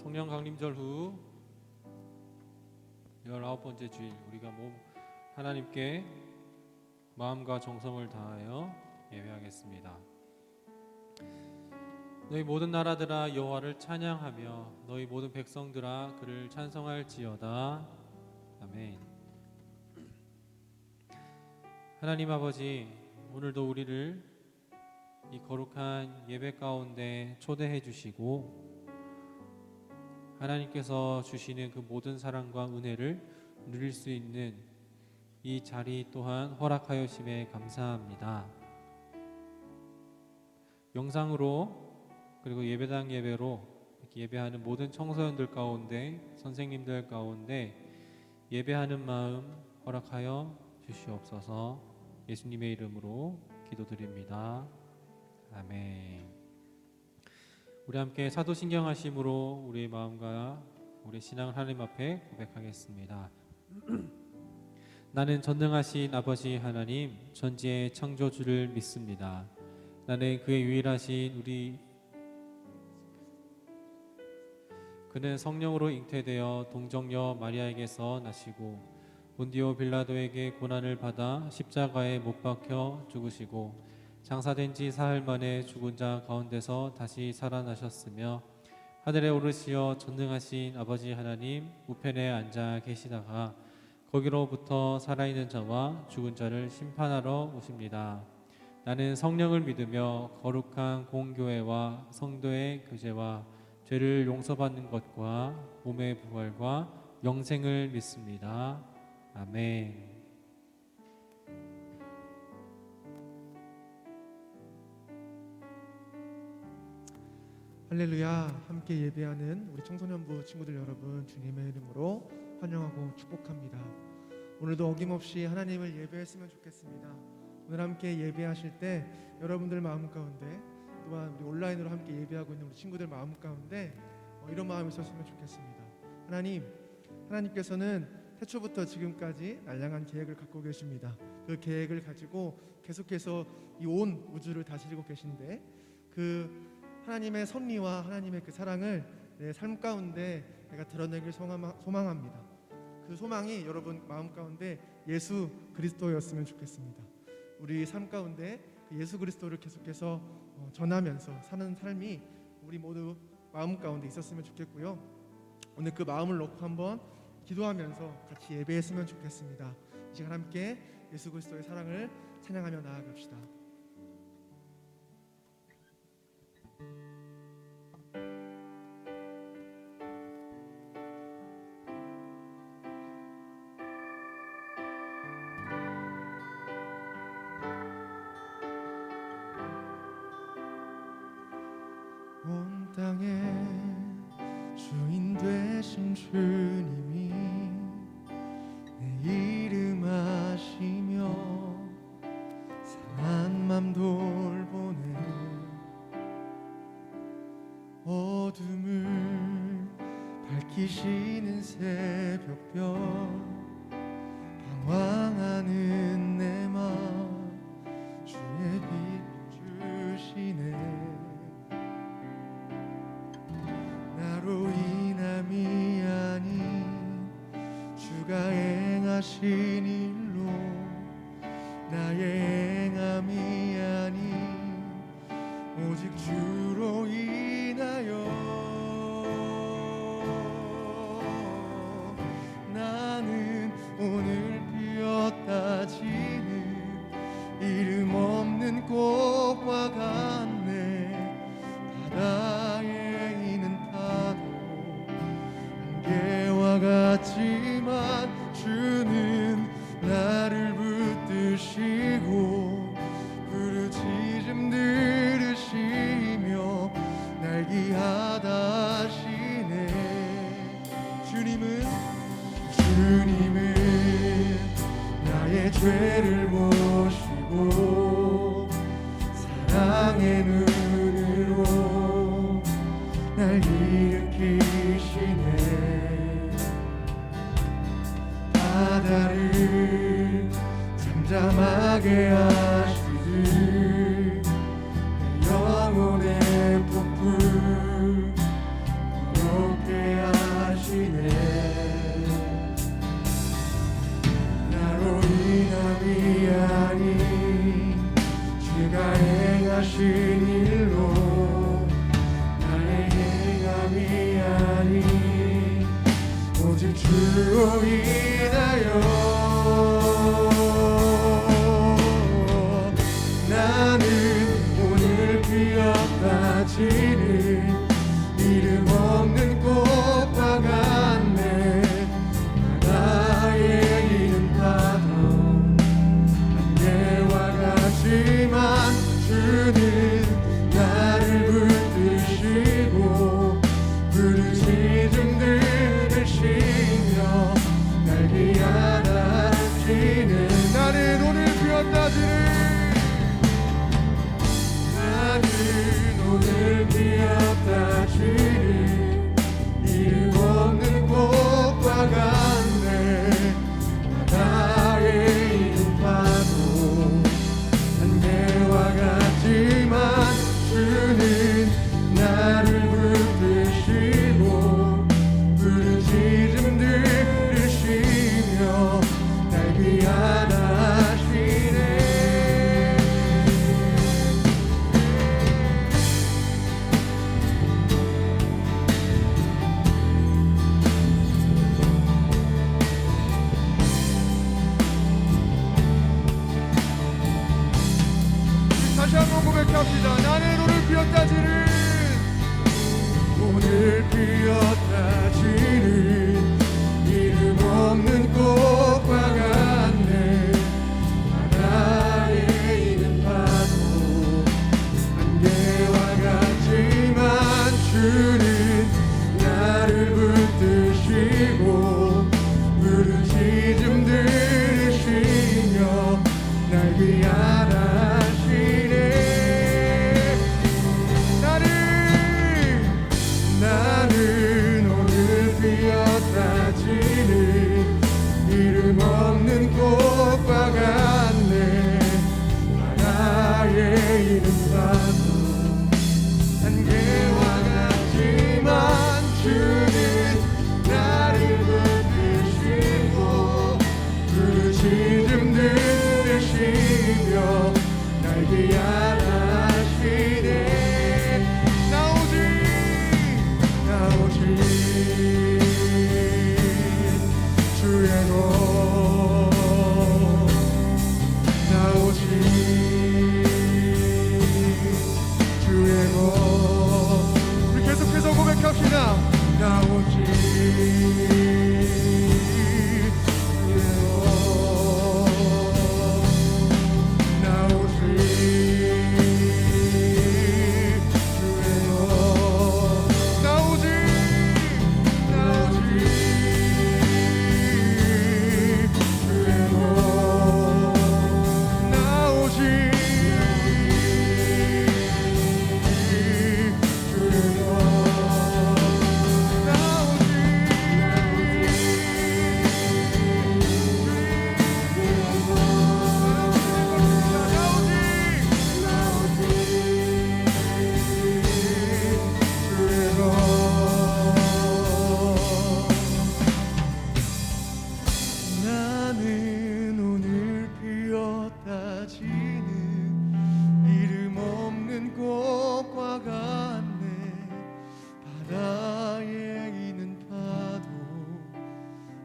성령 강림절 후 19번째 주일, 우리가 하나님께 마음과 정성을 다하여 예배하겠습니다. 너희 모든 나라들아 여호와를 찬양하며 너희 모든 백성들아 그를 찬송할지어다. 아멘. 하나님 아버지, 오늘도 우리를 이 거룩한 예배 가운데 초대해 주시고 하나님께서 주시는 그 모든 사랑과 은혜를 누릴 수 있는 이 자리 또한 허락하여 주심에 감사합니다. 영상으로 그리고 예배당 예배로 이렇게 예배하는 모든 청소년들 가운데, 선생님들 가운데 예배하는 마음 허락하여 주시옵소서. 예수님의 이름으로 기도드립니다. 아멘. 우리 함께 사도신경하심으로 우리의 마음과 우리의 신앙을 하나님 앞에 고백하겠습니다. 나는 전능하신 아버지 하나님, 전지의 창조주를 믿습니다. 나는 그의 유일하신 그는 성령으로 잉태되어 동정녀 마리아에게서 나시고 본디오 빌라도에게 고난을 받아 십자가에 못 박혀 죽으시고 장사된 지 사흘 만에 죽은 자 가운데서 다시 살아나셨으며 하늘에 오르시어 전능하신 아버지 하나님 우편에 앉아 계시다가 거기로부터 살아있는 자와 죽은 자를 심판하러 오십니다. 나는 성령을 믿으며 거룩한 공교회와 성도의 교제와 죄를 용서받는 것과 몸의 부활과 영생을 믿습니다. 아멘. 할렐루야. 함께 예배하는 우리 청소년부 친구들 여러분, 주님의 이름으로 환영하고 축복합니다. 오늘도 어김없이 하나님을 예배했으면 좋겠습니다. 오늘 함께 예배하실 때 여러분들 마음 가운데, 또한 우리 온라인으로 함께 예배하고 있는 우리 친구들 마음 가운데 이런 마음이 있었으면 좋겠습니다. 하나님께서는 태초부터 지금까지 날량한 계획을 갖고 계십니다. 그 계획을 가지고 계속해서 이 온 우주를 다스리고 계신데, 그 하나님의 섭리와 하나님의 그 사랑을 내 삶 가운데 내가 드러내길 소망합니다. 그 소망이 여러분 마음 가운데 예수 그리스도였으면 좋겠습니다. 우리 삶 가운데 그 예수 그리스도를 계속해서 전하면서 사는 삶이 우리 모두 마음 가운데 있었으면 좋겠고요. 오늘 그 마음을 놓고 한번 기도하면서 같이 예배했으면 좋겠습니다. 이 시간 함께 예수 그리스도의 사랑을 찬양하며 나아갑시다. 온 땅의 주인 되신 주님이 내 이름 아시며 상한 맘 돌보네. 어둠을 밝히시는 새벽별 방황하는 내 맘 주의 빛 주시네. 나로 인함이 아닌 주가 행하신 일로 나의 행함이 아닌 오직 주로 인하여 나는 오늘 피었다 지는 이름 없는 꽃과 같네. 바다에 있는 파도 안개와 같지만 주는 나를 붙드시고 부르짖음 들으시며 날 기하다 하시네. 주님은 나의 죄를 보시고 사랑의 눈으로 날 일으키시네. 바다를 잠잠하게 하시듯 내 영혼의 폭풍 부럽게 나는 오늘 피었다 지는 오늘 피었다 지는 이름 없는 꽃과 같네 바다의 이름 파도 안개와 같지만 주는 나를 붙드시고 부르짖음 들으시며 날 위하시네 다시 한번 고백합시다. 나는 오늘 피었다 지는 오늘 피었다 지는 이름 없는 꽃과 같네 바다에 있는 파도 안개와 같지만 주는 나를 붙드시고 부르짖음 들으시며 날 위하시네 나는 오늘 피었다 지는 이름 없는 꽃과 같네 바다에 이름 파도 안개와 같지만 주는 나를 붙드시고 부르짖음 들으시며 날 위하시네 주의 것 나오시 주의 것 우리 계속해서 고백합시다 나오시 주의 것 나오시 주의 것 나오시 나는 오늘 피었다 지는 이름 없는 꽃과 같네 바다에 있는 파도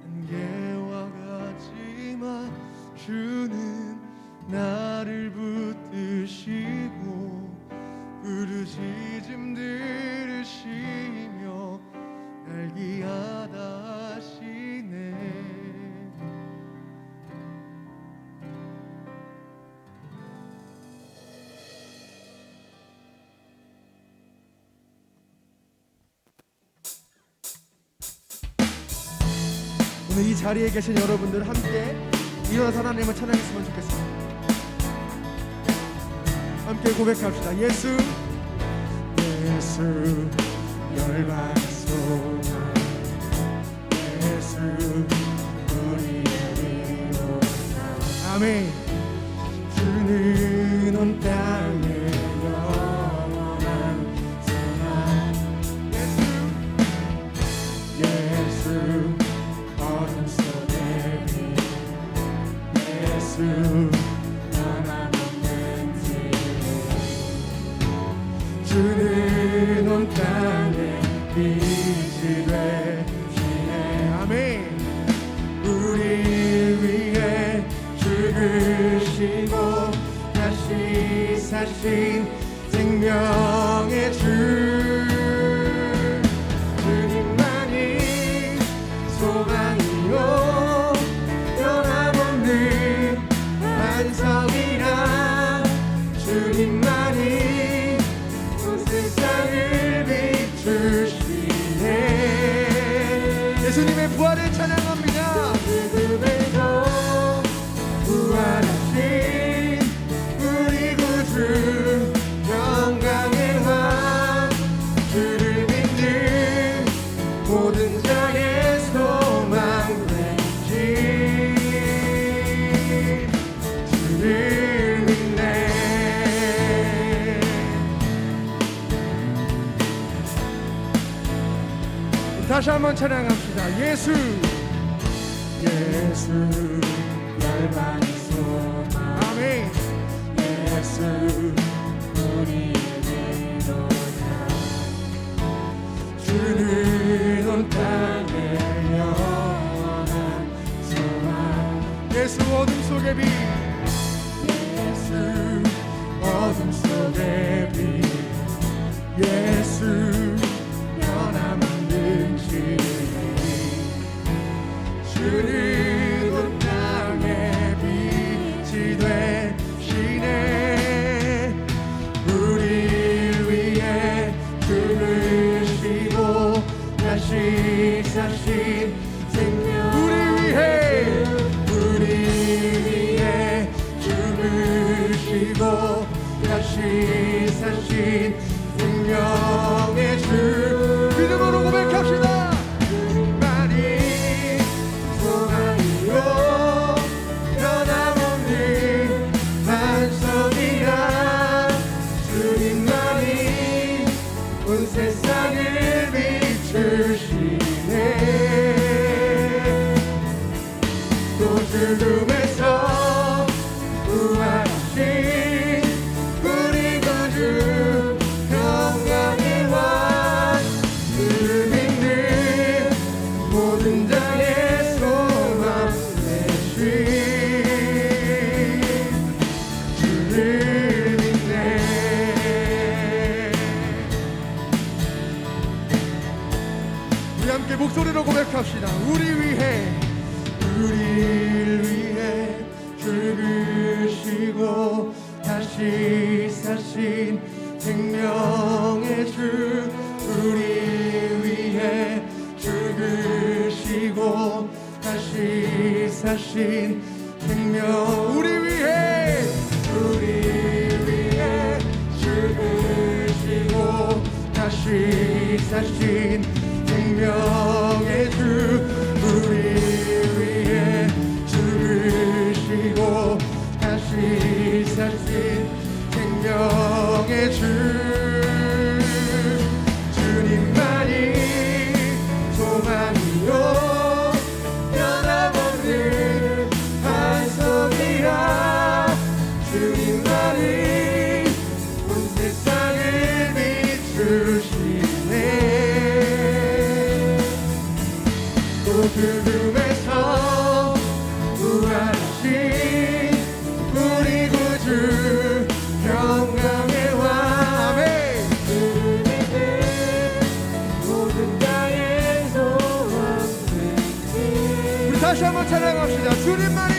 안개와 같지만 주는 나를 붙드시고 부르짖음 들으시며 날 귀하다 하시네 오늘 이 자리에 계신 여러분들 함께 일어나서 하나님을 찬양했으면 좋겠습니다. 함께 고백합시다. 예수 열방 소망 예수 우리의 위로자 아멘 주는 온 땅에 영원한 소망 예수 어둠 속의 빛 예수 변함없는 지혜 주는 온 땅에 빛이 되시네 아멘 우리 위해 죽으시고 다시 사신 생명의 주 주님만이 소망이요 변함없는 반석이라 주님만이 온 세상을 비추시네 예수님의 부활을 찬양합니다. 죽음에도 부활 다시 한번 찬양합시다. 예수 예수 열방의 소망 아멘. 예수 우리의 위로자 주는 온 땅에 영원한 소망 예수 어둠 속의 빛 예수 어둠 속의 빛 예수 변함없는 진리 주는 온 땅에 빛이 되시네 우리를 위해 죽으시고 다시 사신 생명 우리 위해 죽으시고 다시 사신 생명의 주 믿음으로 고백합시다. 주님만이 소망이요 변함없는 반석이라 주님만이 온 세상을 비추시네 또 죽음에서 부활하신 우리 구주 평강의 왕 주를 믿는 모든 자의 소망 되신 주를 믿네 우리 함께 목소리로 고백합시다. 우리를 위해 죽으시고 다시 사신 생명의 주 우리 위해 죽으시고 다시 사신 생명 우리 위해 죽으시고 다시 사신 생명의 주 우리 위해 죽으시고 다시 사신 생명의 주 주님만이 소망이요 변함없는 반석이라 주님만이 온 세상을 비추시네 또 죽음에서 부활하신 우리 구주 평강의 왕 주를 믿는 모든 자의 소망 되시 우리 다시 한번 찬양합시다. 주님만이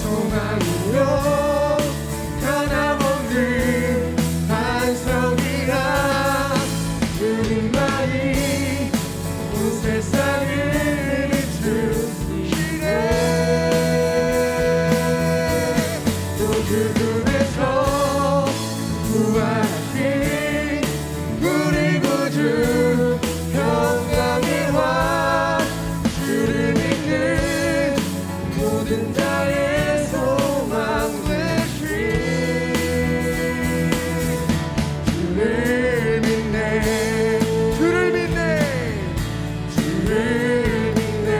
소망이요 변함없는 반석이라 주님만이 온 세상을 비추시네 또 죽음에서 부활하신 우리 구주 평강의 왕 주를 믿는 모든 자의 소망 되신 주를 믿네 주를 믿네. 주를 믿네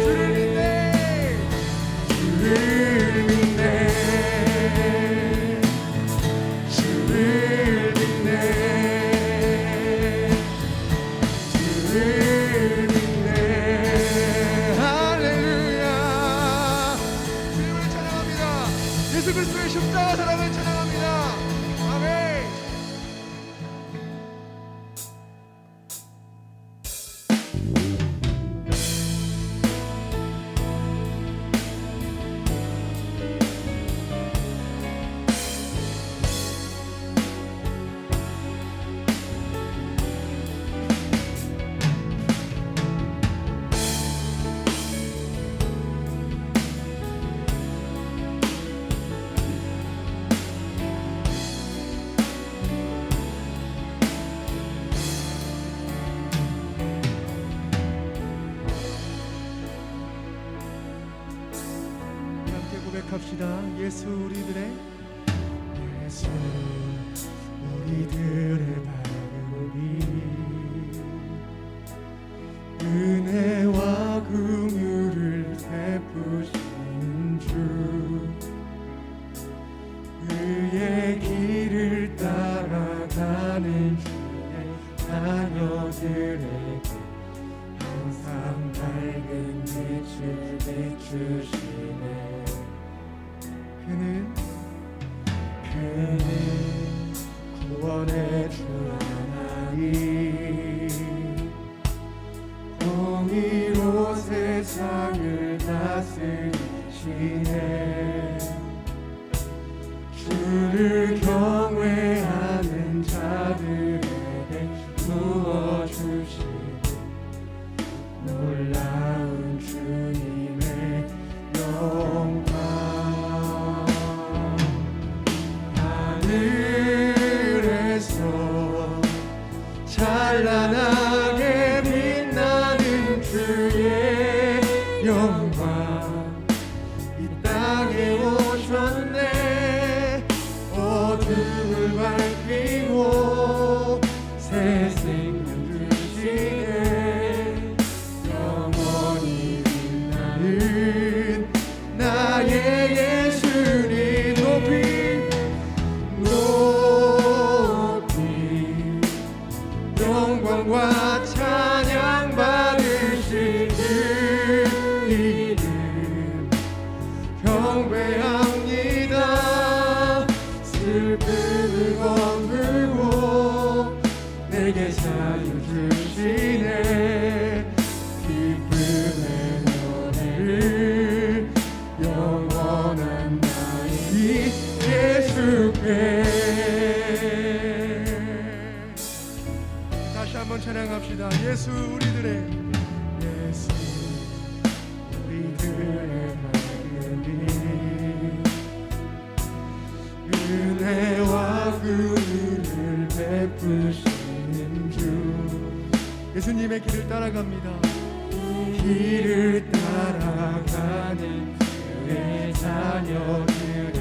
주를 믿네. 주를 믿네 주를 믿네 주를 믿네 할렐루야. 주님을 찬양합니다. 예수 그리스도의 십자가 사랑을 찬양합니다. 아멘. 함께 고백합시다. 예수 우리들의 예수 우리들의 밝은 빛 베푸시는 주 그의 길을 따라가는 주의 자녀들에게 항상 밝은 빛을 비추시네 그는 구원의 주 하나님 공의로 세상을 다스리시네 주를 경외하는 자들에게 부어주시네 놀라운 주님의 영광 하늘에서 찬란하게 빛나는 주의 영광 이 땅에 오셨네 어둠을 밝히고 새 생명 주시네 영원히 빛나는 나의 예수님 높이 영광과 찬양 받으실 그 이름 경배합니다 슬픔을 거두고 내게 자유 주시네 기쁨의 노래를 영원한 나의 이 예수께 다시 한번 찬양합시다. 예수 우리들의 예수 우리들의 밝은 빛 은혜와 긍휼을 베푸시는 주 예수님의 길을 따라갑니다. 길을 따라가는 주의 자녀들에게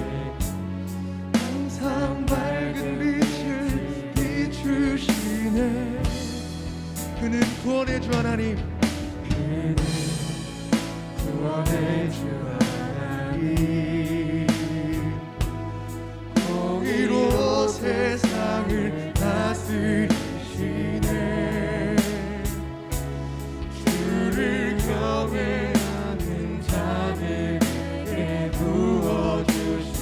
항상 밝은 빛을 비추시네 그는 구원의 주 하나님 그는 구원의 주 하나님 공의로 세상을 다스리시네 주를 경외하는 자들에게 부어주신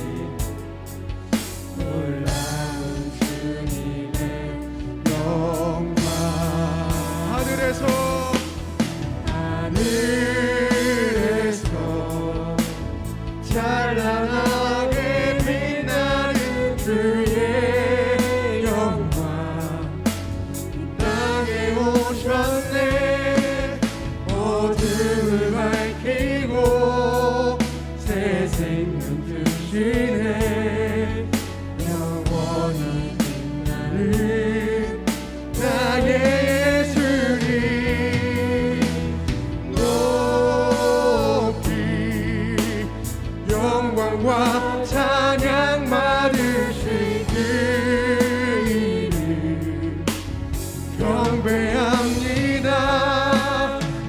놀라운 주님의 영광 하늘에서 찬란하게 빛나는 주의 영광 땅에 오셨네 어둠을 밝히고 새 생명 주시네 영원히 빛나는 나의 예수님 높이 영광과 찬양 받으실 그 이름 경배합니다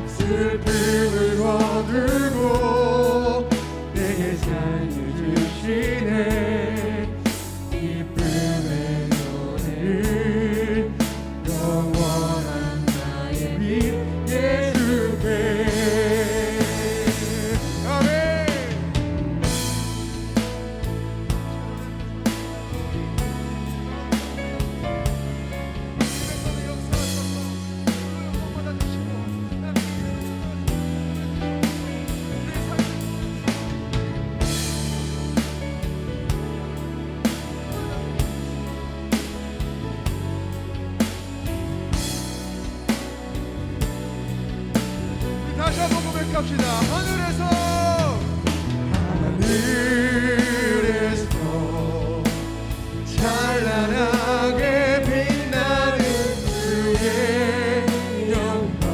슬픔을 거두고 내게 자유 주시네 기쁨의 노래를 영원한 나의 빛 예수께 아멘 다시 한번 고백합시다. 하늘에서 찬란하게 빛나는 주의 영광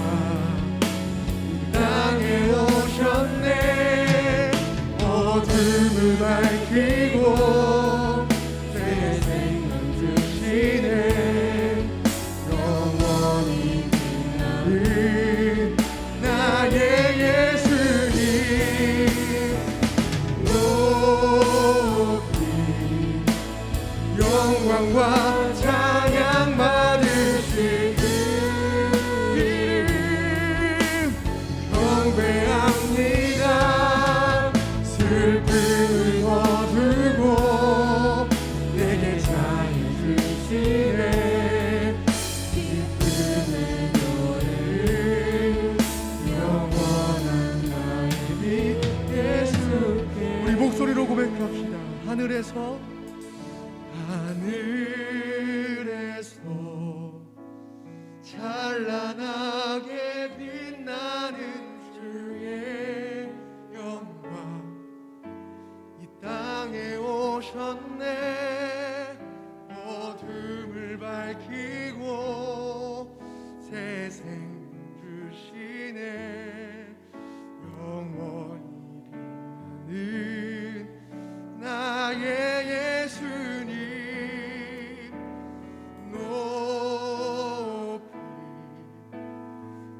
땅에 오셨네 어둠을 밝히고 새 생명 주시네 영원히 빛나는 나의 예수님 영광과 찬양 받으실 그 이름 경배합니다. 슬픔을 거두고 내게 자유 주시네. 기쁨의 노래를 영원한 나의 빛 예수께. 우리 목소리로 고백합시다. 하늘에서 찬란하게 빛나는 주의 영광 이 땅에 오셨네. 어둠을 밝히고 새 생명 주시네. 영원히 빛나는 나의 예수님 높이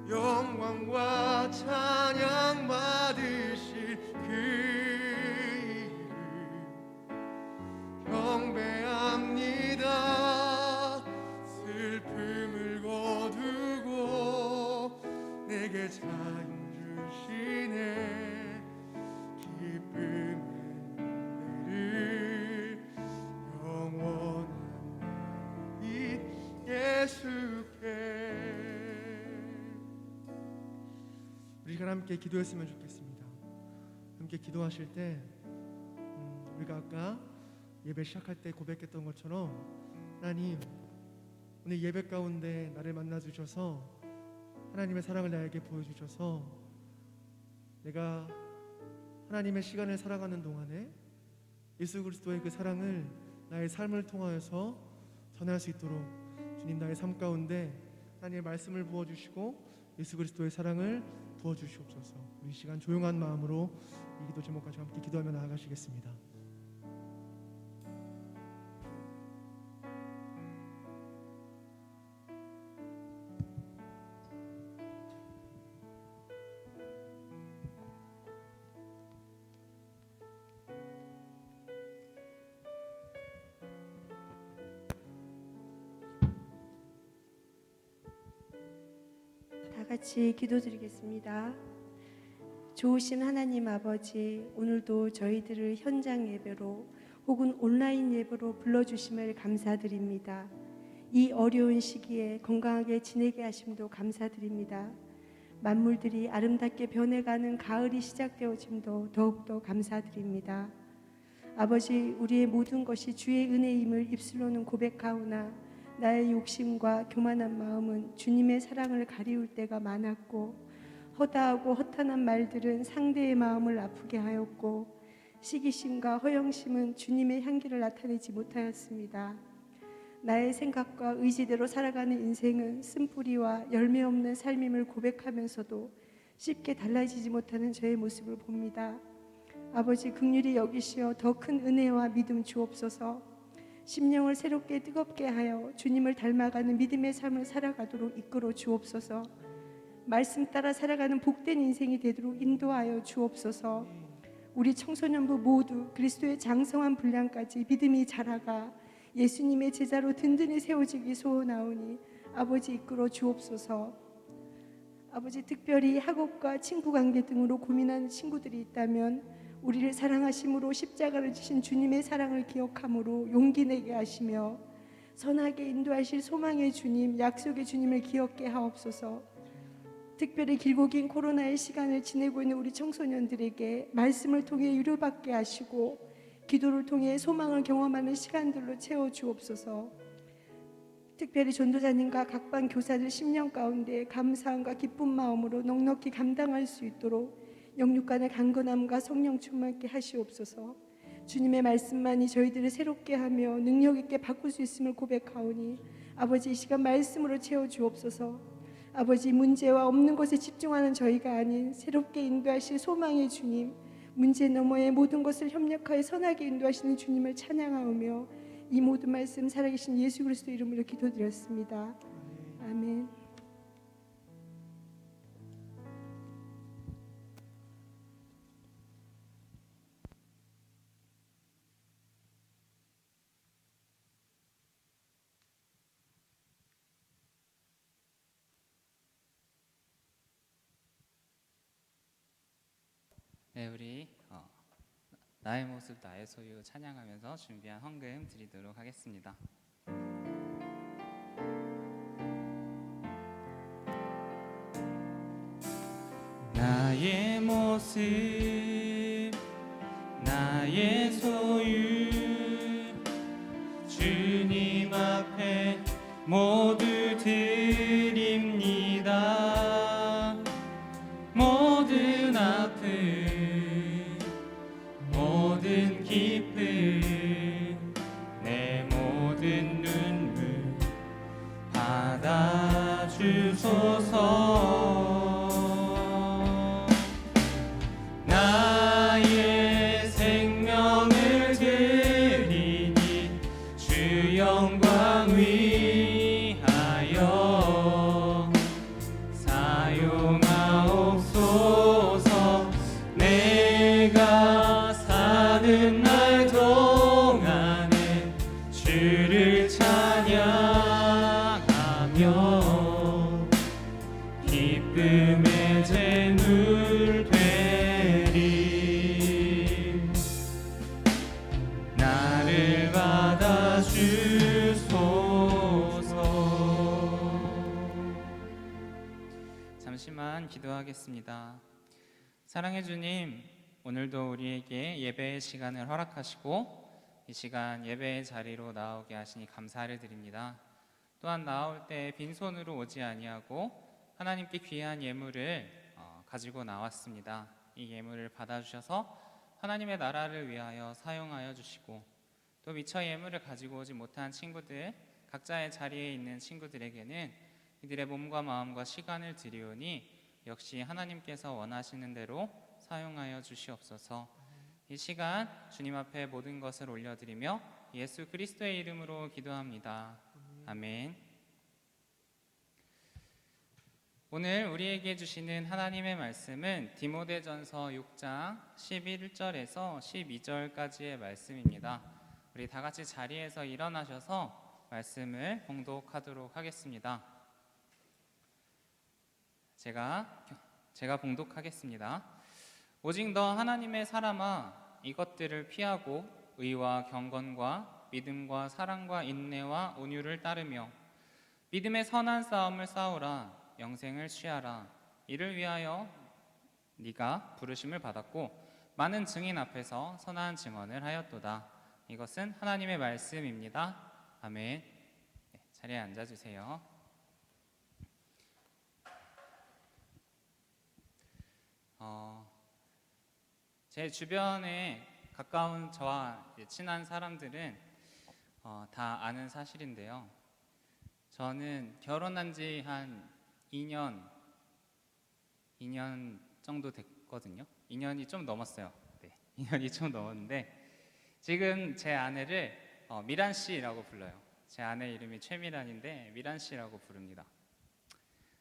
영광과 찬양 받으실 그 이름 경배합니다. 슬픔을 거두고 내게 자유 주시네. 기쁨의 노래를 영원한 이 예수께. 우리가 함께 기도했으면 좋겠습니다. 함께 기도하실 때 우리가 아까 예배 시작할 때 고백했던 것처럼 하나님, 오늘 예배 가운데 나를 만나 주셔서 하나님의 사랑을 나에게 보여주셔서 내가 하나님의 시간을 살아가는 동안에 예수 그리스도의 그 사랑을 나의 삶을 통하여서 전할 수 있도록 주님 나의 삶 가운데 하나님의 말씀을 부어주시고 예수 그리스도의 사랑을 부어주시옵소서. 우리 시간 조용한 마음으로 이 기도 제목까지 함께 기도하며 나아가시겠습니다. 다 같이 기도드리겠습니다. 좋으신 하나님 아버지, 오늘도 저희들을 현장 예배로 혹은 온라인 예배로 불러주심을 감사드립니다. 이 어려운 시기에 건강하게 지내게 하심도 감사드립니다. 만물들이 아름답게 변해가는 가을이 시작되어짐도 더욱더 감사드립니다. 아버지, 우리의 모든 것이 주의 은혜임을 입술로는 고백하오나 나의 욕심과 교만한 마음은 주님의 사랑을 가리울 때가 많았고, 허다하고 허탄한 말들은 상대의 마음을 아프게 하였고, 시기심과 허영심은 주님의 향기를 나타내지 못하였습니다. 나의 생각과 의지대로 살아가는 인생은 쓴뿌리와 열매 없는 삶임을 고백하면서도 쉽게 달라지지 못하는 저의 모습을 봅니다. 아버지, 긍휼히 여기시어 더 큰 은혜와 믿음 주옵소서. 심령을 새롭게 뜨겁게 하여 주님을 닮아가는 믿음의 삶을 살아가도록 이끌어 주옵소서. 말씀 따라 살아가는 복된 인생이 되도록 인도하여 주옵소서. 우리 청소년부 모두 그리스도의 장성한 분량까지 믿음이 자라가 예수님의 제자로 든든히 세워지기 소원하오니 아버지 이끌어 주옵소서. 아버지, 특별히 학업과 친구 관계 등으로 고민하는 친구들이 있다면 우리를 사랑하심으로 십자가를 지신 주님의 사랑을 기억함으로 용기 내게 하시며 선하게 인도하실 소망의 주님, 약속의 주님을 기억게 하옵소서. 특별히 길고 긴 코로나의 시간을 지내고 있는 우리 청소년들에게 말씀을 통해 위로받게 하시고 기도를 통해 소망을 경험하는 시간들로 채워주옵소서. 특별히 전도자님과 각반 교사들 심령 가운데 감사함과 기쁜 마음으로 넉넉히 감당할 수 있도록 영육간의 강건함과 성령 충만케 하시옵소서. 주님의 말씀만이 저희들을 새롭게 하며 능력 있게 바꿀 수 있음을 고백하오니 아버지, 이 시간 말씀으로 채워주옵소서. 아버지, 문제와 없는 것에 집중하는 저희가 아닌 새롭게 인도하실 소망의 주님, 문제 너머의 모든 것을 협력하여 선하게 인도하시는 주님을 찬양하오며 이 모든 말씀 살아계신 예수 그리스도 이름으로 기도드렸습니다. 아멘. 네, 우리 나의 모습 나의 소유 찬양하면서 준비한 헌금 드리도록 하겠습니다. 나의 모습 나의 소유 주님 앞에 모두 드립니다. 모든 아픔 모든 기쁨 내 모든 눈물 받아주소서. 나의 생명을 드리니 주 영광 위하여 사용하옵소서. 내가 사는 날 동안에 주를 찬양하며 기쁨의 제물 되리. 나를 받아주소서. 잠시만 기도하겠습니다. 사랑해 주님, 오늘도 우리에게 예배의 시간을 허락하시고 이 시간 예배의 자리로 나오게 하시니 감사를 드립니다. 또한 나올 때 빈손으로 오지 아니하고 하나님께 귀한 예물을 가지고 나왔습니다. 이 예물을 받아주셔서 하나님의 나라를 위하여 사용하여 주시고 또 미처 예물을 가지고 오지 못한 친구들, 각자의 자리에 있는 친구들에게는 이들의 몸과 마음과 시간을 드리오니 역시 하나님께서 원하시는 대로 사용하여 주시옵소서. 이 시간 주님 앞에 모든 것을 올려드리며 예수 그리스도의 이름으로 기도합니다. 아멘. 오늘 우리에게 주시는 하나님의 말씀은 디모데전서 6장 11절에서 12절까지의 말씀입니다. 우리 다 같이 자리에서 일어나셔서 말씀을 봉독하도록 하겠습니다. 제가 봉독하겠습니다. 오직 너 하나님의 사람아, 이것들을 피하고 의와 경건과 믿음과 사랑과 인내와 온유를 따르며 믿음의 선한 싸움을 싸우라. 영생을 취하라. 이를 위하여 네가 부르심을 받았고 많은 증인 앞에서 선한 증언을 하였도다. 이것은 하나님의 말씀입니다. 아멘. 네, 자리에 앉아주세요. 제 주변에 가까운 저와 친한 사람들은 다 아는 사실인데요. 저는 결혼한 지 한 2년 정도 됐거든요. 2년이 좀 넘었어요. 네, 2년이 좀 넘었는데 지금 제 아내를 미란 씨라고 불러요. 제 아내 이름이 최미란인데 미란 씨라고 부릅니다.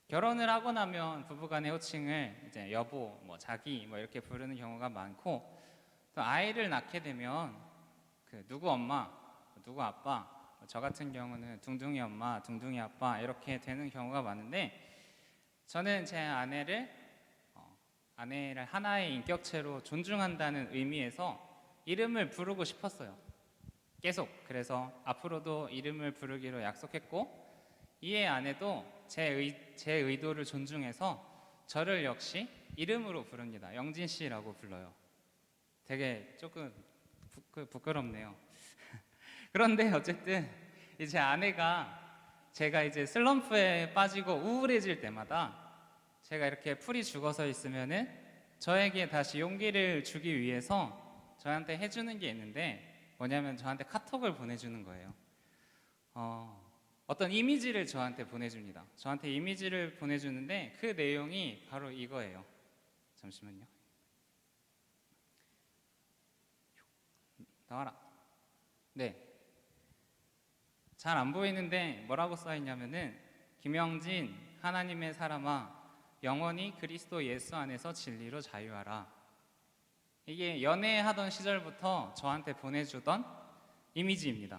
결혼을 하고 나면 부부간의 호칭을 이제 여보, 뭐 자기, 뭐 이렇게 부르는 경우가 많고 또 아이를 낳게 되면 그 누구 엄마, 누구 아빠, 저 같은 경우는 둥둥이 엄마, 둥둥이 아빠 이렇게 되는 경우가 많은데 저는 제 아내를 하나의 인격체로 존중한다는 의미에서 이름을 부르고 싶었어요. 계속. 그래서 앞으로도 이름을 부르기로 약속했고 이에 아내도 제 의도를 존중해서 저를 역시 이름으로 부릅니다. 영진 씨라고 불러요. 되게 조금 부끄럽네요. 그런데 어쨌든 제 아내가 제가 이제 슬럼프에 빠지고 우울해질 때마다 제가 이렇게 풀이 죽어서 있으면은 저에게 다시 용기를 주기 위해서 저한테 해주는 게 있는데 뭐냐면 저한테 카톡을 보내주는 거예요. 어떤 이미지를 저한테 보내줍니다. 저한테 이미지를 보내주는데 그 내용이 바로 이거예요. 잠시만요. 나와라. 네. 잘 안 보이는데 뭐라고 써있냐면은 김영진 하나님의 사람아 영원히 그리스도 예수 안에서 진리로 자유하라. 이게 연애하던 시절부터 저한테 보내주던 이미지입니다.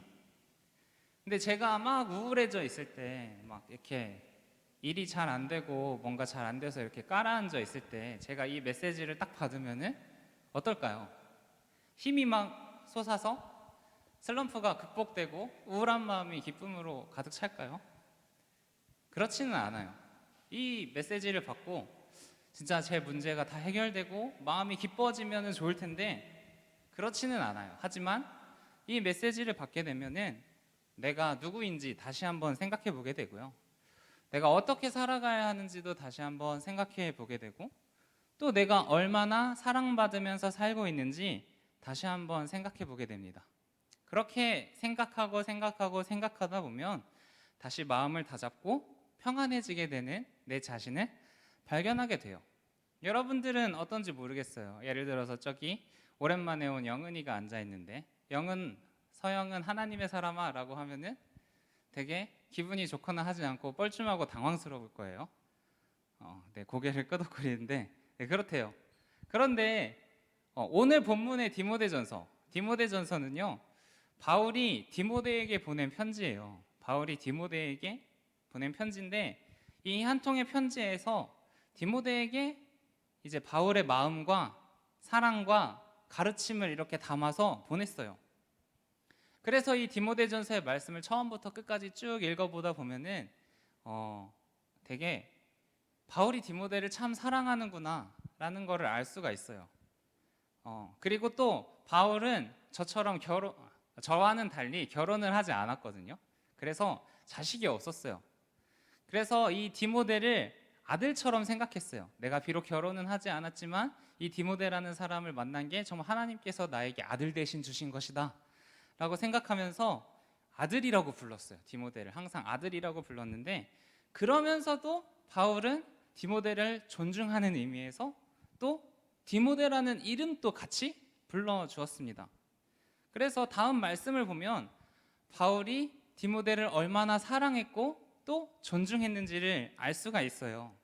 근데 제가 막 우울해져 있을 때 막 이렇게 일이 잘 안 되고 뭔가 잘 안 돼서 이렇게 깔아앉아 있을 때 제가 이 메시지를 딱 받으면은 어떨까요? 힘이 막 솟아서 슬럼프가 극복되고 우울한 마음이 기쁨으로 가득 찰까요? 그렇지는 않아요. 이 메시지를 받고 진짜 제 문제가 다 해결되고 마음이 기뻐지면 좋을 텐데 그렇지는 않아요. 하지만 이 메시지를 받게 되면은 내가 누구인지 다시 한번 생각해 보게 되고요. 내가 어떻게 살아가야 하는지도 다시 한번 생각해 보게 되고 또 내가 얼마나 사랑받으면서 살고 있는지 다시 한번 생각해 보게 됩니다. 그렇게 생각하다 보면 다시 마음을 다잡고 평안해지게 되는 내 자신을 발견하게 돼요. 여러분들은 어떤지 모르겠어요. 예를 들어서 저기 오랜만에 온 영은이가 앉아 있는데 서영은 하나님의 사람아 라고 하면은 되게 기분이 좋거나 하지 않고 뻘쭘하고 당황스러울 거예요. 네, 고개를 끄덕거리는데 네, 그렇대요. 그런데 오늘 본문의 디모데전서는요, 바울이 디모데에게 보낸 편지예요. 바울이 디모데에게 보낸 편지인데 이 한 통의 편지에서 디모데에게 이제 바울의 마음과 사랑과 가르침을 이렇게 담아서 보냈어요. 그래서 이 디모데전서의 말씀을 처음부터 끝까지 쭉 읽어보다 보면은 되게 바울이 디모데를 참 사랑하는구나 라는 거를 알 수가 있어요. 그리고 또 바울은 저와는 달리 결혼을 하지 않았거든요. 그래서 자식이 없었어요. 그래서 이 디모데를 아들처럼 생각했어요. 내가 비록 결혼은 하지 않았지만 이 디모데라는 사람을 만난 게 정말 하나님께서 나에게 아들 대신 주신 것이다 라고 생각하면서 아들이라고 불렀어요. 디모데를 항상 아들이라고 불렀는데, 그러면서도 바울은 디모데를 존중하는 의미에서 또 디모데라는 이름도 같이 불러주었습니다. 그래서 다음 말씀을 보면 바울이 디모데를 얼마나 사랑했고 또 존중했는지를 알 수가 있어요.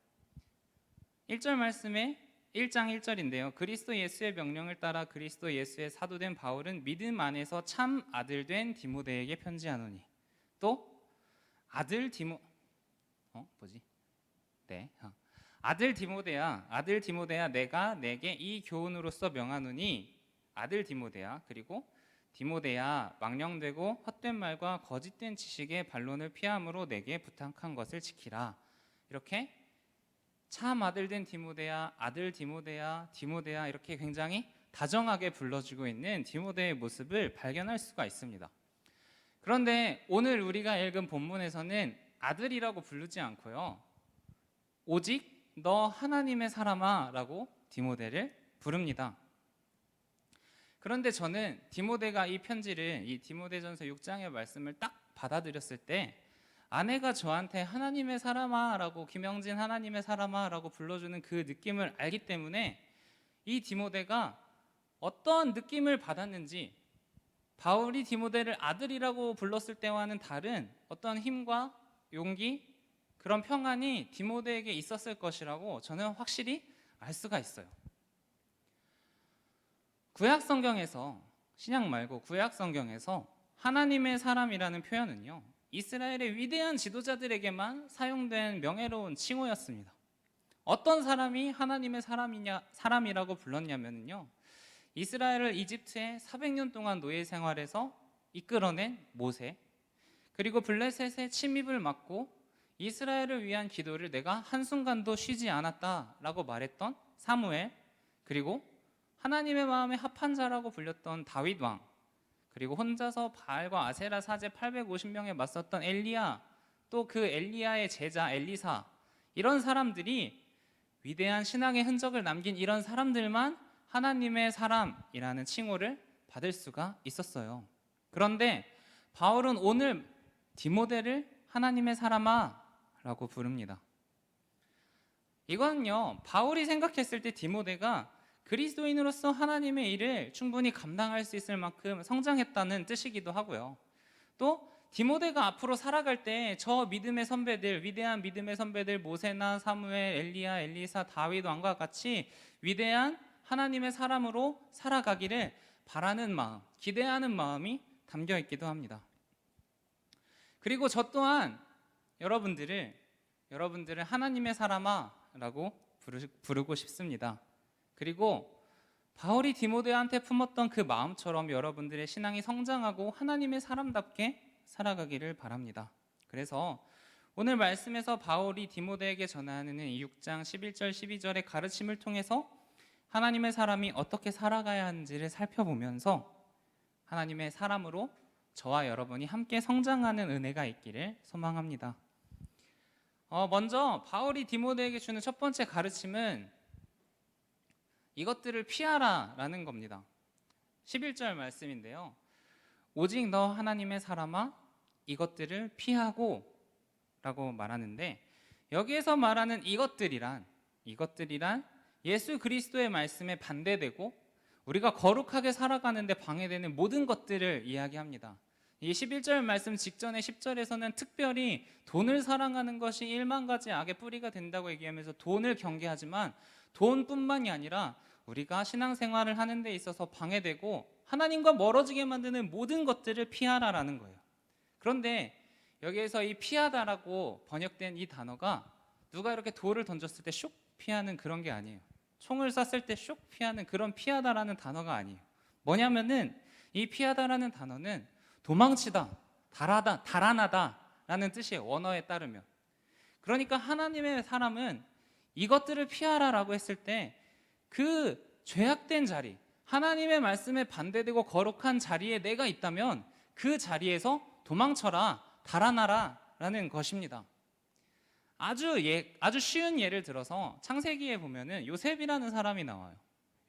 1절 말씀에 1장 1절인데요. 그리스도 예수의 명령을 따라 그리스도 예수의 사도된 바울은 믿음 안에서 참 아들 된 디모데에게 편지하노니. 또 아들 디모데야 내가 내게 이 교훈으로서 명하노니, 아들 디모데야, 그리고 디모데야, 망령되고 헛된 말과 거짓된 지식의 반론을 피함으로 내게 부탁한 것을 지키라. 이렇게 참 아들 된 디모데야, 아들 디모데야, 디모데야 이렇게 굉장히 다정하게 불러주고 있는 디모데의 모습을 발견할 수가 있습니다. 그런데 오늘 우리가 읽은 본문에서는 아들이라고 부르지 않고요, 오직 너 하나님의 사람아 라고 디모데를 부릅니다. 그런데 저는 디모데가 이 편지를, 이 디모데전서 6장의 말씀을 딱 받아들였을 때 아내가 저한테 하나님의 사람아 라고, 김영진 하나님의 사람아 라고 불러주는 그 느낌을 알기 때문에 이 디모데가 어떤 느낌을 받았는지, 바울이 디모데를 아들이라고 불렀을 때와는 다른 어떤 힘과 용기, 그런 평안이 디모데에게 있었을 것이라고 저는 확실히 알 수가 있어요. 구약 성경에서, 신약 말고 구약 성경에서 하나님의 사람이라는 표현은요, 이스라엘의 위대한 지도자들에게만 사용된 명예로운 칭호였습니다. 어떤 사람이 하나님의 사람이라고 불렀냐면요, 이스라엘을 이집트에 400년 동안 노예 생활에서 이끌어낸 모세, 그리고 블레셋의 침입을 막고 이스라엘을 위한 기도를 내가 한순간도 쉬지 않았다라고 말했던 사무엘, 그리고 하나님의 마음에 합한 자라고 불렸던 다윗 왕, 그리고 혼자서 바알과 아세라 사제 850명에 맞섰던 엘리야, 또 그 엘리야의 제자 엘리사, 이런 사람들이, 위대한 신앙의 흔적을 남긴 이런 사람들만 하나님의 사람이라는 칭호를 받을 수가 있었어요. 그런데 바울은 오늘 디모데를 하나님의 사람아 라고 부릅니다. 이거는요, 바울이 생각했을 때 디모데가 그리스도인으로서 하나님의 일을 충분히 감당할 수 있을 만큼 성장했다는 뜻이기도 하고요. 또 디모데가 앞으로 살아갈 때 저 믿음의 선배들, 위대한 믿음의 선배들, 모세나 사무엘, 엘리야, 엘리사, 다윗 왕과 같이 위대한 하나님의 사람으로 살아가기를 바라는 마음, 기대하는 마음이 담겨 있기도 합니다. 그리고 저 또한 여러분들을 하나님의 사람아 라고 부르고 싶습니다. 그리고 바울이 디모데한테 품었던 그 마음처럼 여러분들의 신앙이 성장하고 하나님의 사람답게 살아가기를 바랍니다. 그래서 오늘 말씀에서 바울이 디모데에게 전하는 이 6장 11절 12절의 가르침을 통해서 하나님의 사람이 어떻게 살아가야 하는지를 살펴보면서 하나님의 사람으로 저와 여러분이 함께 성장하는 은혜가 있기를 소망합니다. 먼저 바울이 디모데에게 주는 첫 번째 가르침은 이것들을 피하라 라는 겁니다. 11절 말씀인데요. 오직 너 하나님의 사람아 이것들을 피하고 라고 말하는데, 여기에서 말하는 이것들이란 예수 그리스도의 말씀에 반대되고 우리가 거룩하게 살아가는데 방해되는 모든 것들을 이야기합니다. 이 11절 말씀 직전의 10절에서는 특별히 돈을 사랑하는 것이 1만 가지 악의 뿌리가 된다고 얘기하면서 돈을 경계하지만 돈뿐만이 아니라 우리가 신앙생활을 하는 데 있어서 방해되고 하나님과 멀어지게 만드는 모든 것들을 피하라라는 거예요. 그런데 여기에서 이 피하다라고 번역된 이 단어가 누가 이렇게 돌을 던졌을 때 슉 피하는 그런 게 아니에요. 총을 쐈을 때 슉 피하는 그런 피하다라는 단어가 아니에요. 뭐냐면은 이 피하다라는 단어는 도망치다, 달아나다 라는 뜻이에요. 원어에 따르면. 그러니까 하나님의 사람은 이것들을 피하라라고 했을 때 그 죄악된 자리, 하나님의 말씀에 반대되고 거룩한 자리에 내가 있다면 그 자리에서 도망쳐라, 달아나라 라는 것입니다. 아주 쉬운 예를 들어서 창세기에 보면은 요셉이라는 사람이 나와요.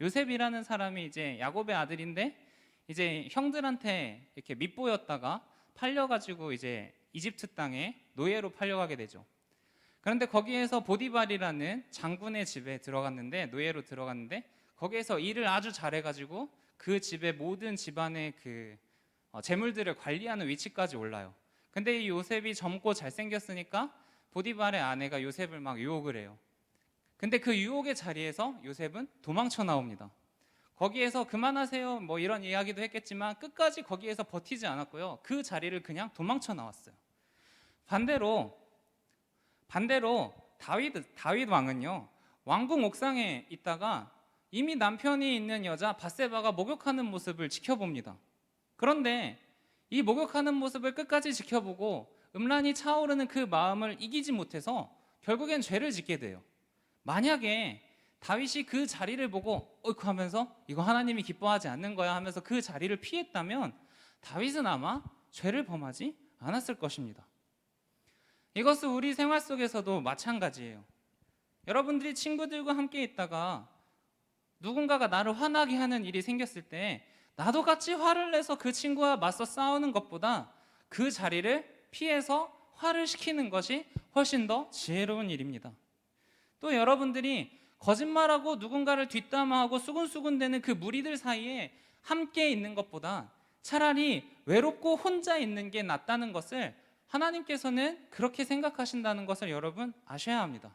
요셉이라는 사람이 이제 야곱의 아들인데 이제 형들한테 이렇게 밉보였다가 팔려가지고 이제 이집트 땅에 노예로 팔려가게 되죠. 그런데 거기에서 보디발이라는 장군의 집에 들어갔는데, 노예로 들어갔는데 거기에서 일을 아주 잘해가지고 그 집의 모든 집안의 그 재물들을 관리하는 위치까지 올라요. 근데 이 요셉이 젊고 잘생겼으니까 보디발의 아내가 요셉을 막 유혹을 해요. 근데 그 유혹의 자리에서 요셉은 도망쳐 나옵니다. 거기에서 그만하세요 뭐 이런 이야기도 했겠지만 끝까지 거기에서 버티지 않았고요. 그 자리를 그냥 도망쳐 나왔어요. 반대로 다윗 왕은요, 왕궁 옥상에 있다가 이미 남편이 있는 여자 밧세바가 목욕하는 모습을 지켜봅니다. 그런데 이 목욕하는 모습을 끝까지 지켜보고 음란이 차오르는 그 마음을 이기지 못해서 결국엔 죄를 짓게 돼요. 만약에 다윗이 그 자리를 보고 어이쿠 하면서 이거 하나님이 기뻐하지 않는 거야 하면서 그 자리를 피했다면 다윗은 아마 죄를 범하지 않았을 것입니다. 이것은 우리 생활 속에서도 마찬가지예요. 여러분들이 친구들과 함께 있다가 누군가가 나를 화나게 하는 일이 생겼을 때 나도 같이 화를 내서 그 친구와 맞서 싸우는 것보다 그 자리를 피해서 화를 시키는 것이 훨씬 더 지혜로운 일입니다. 또 여러분들이 거짓말하고 누군가를 뒷담화하고 수군수군대는 그 무리들 사이에 함께 있는 것보다 차라리 외롭고 혼자 있는 게 낫다는 것을 하나님께서는 그렇게 생각하신다는 것을 여러분 아셔야 합니다.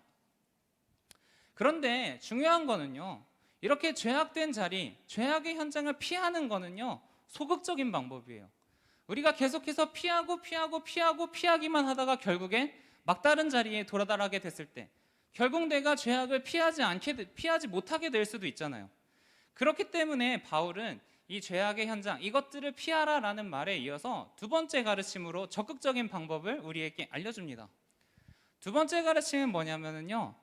그런데 중요한 거는요, 이렇게 죄악된 자리, 죄악의 현장을 피하는 거는요 소극적인 방법이에요. 우리가 계속해서 피하기만 하다가 결국엔 막다른 자리에 도달하게 됐을 때 결국 내가 죄악을 피하지 못하게 될 수도 있잖아요. 그렇기 때문에 바울은 이 죄악의 현장, 이것들을 피하라라는 말에 이어서 두 번째 가르침으로 적극적인 방법을 우리에게 알려줍니다. 두 번째 가르침은 뭐냐면요,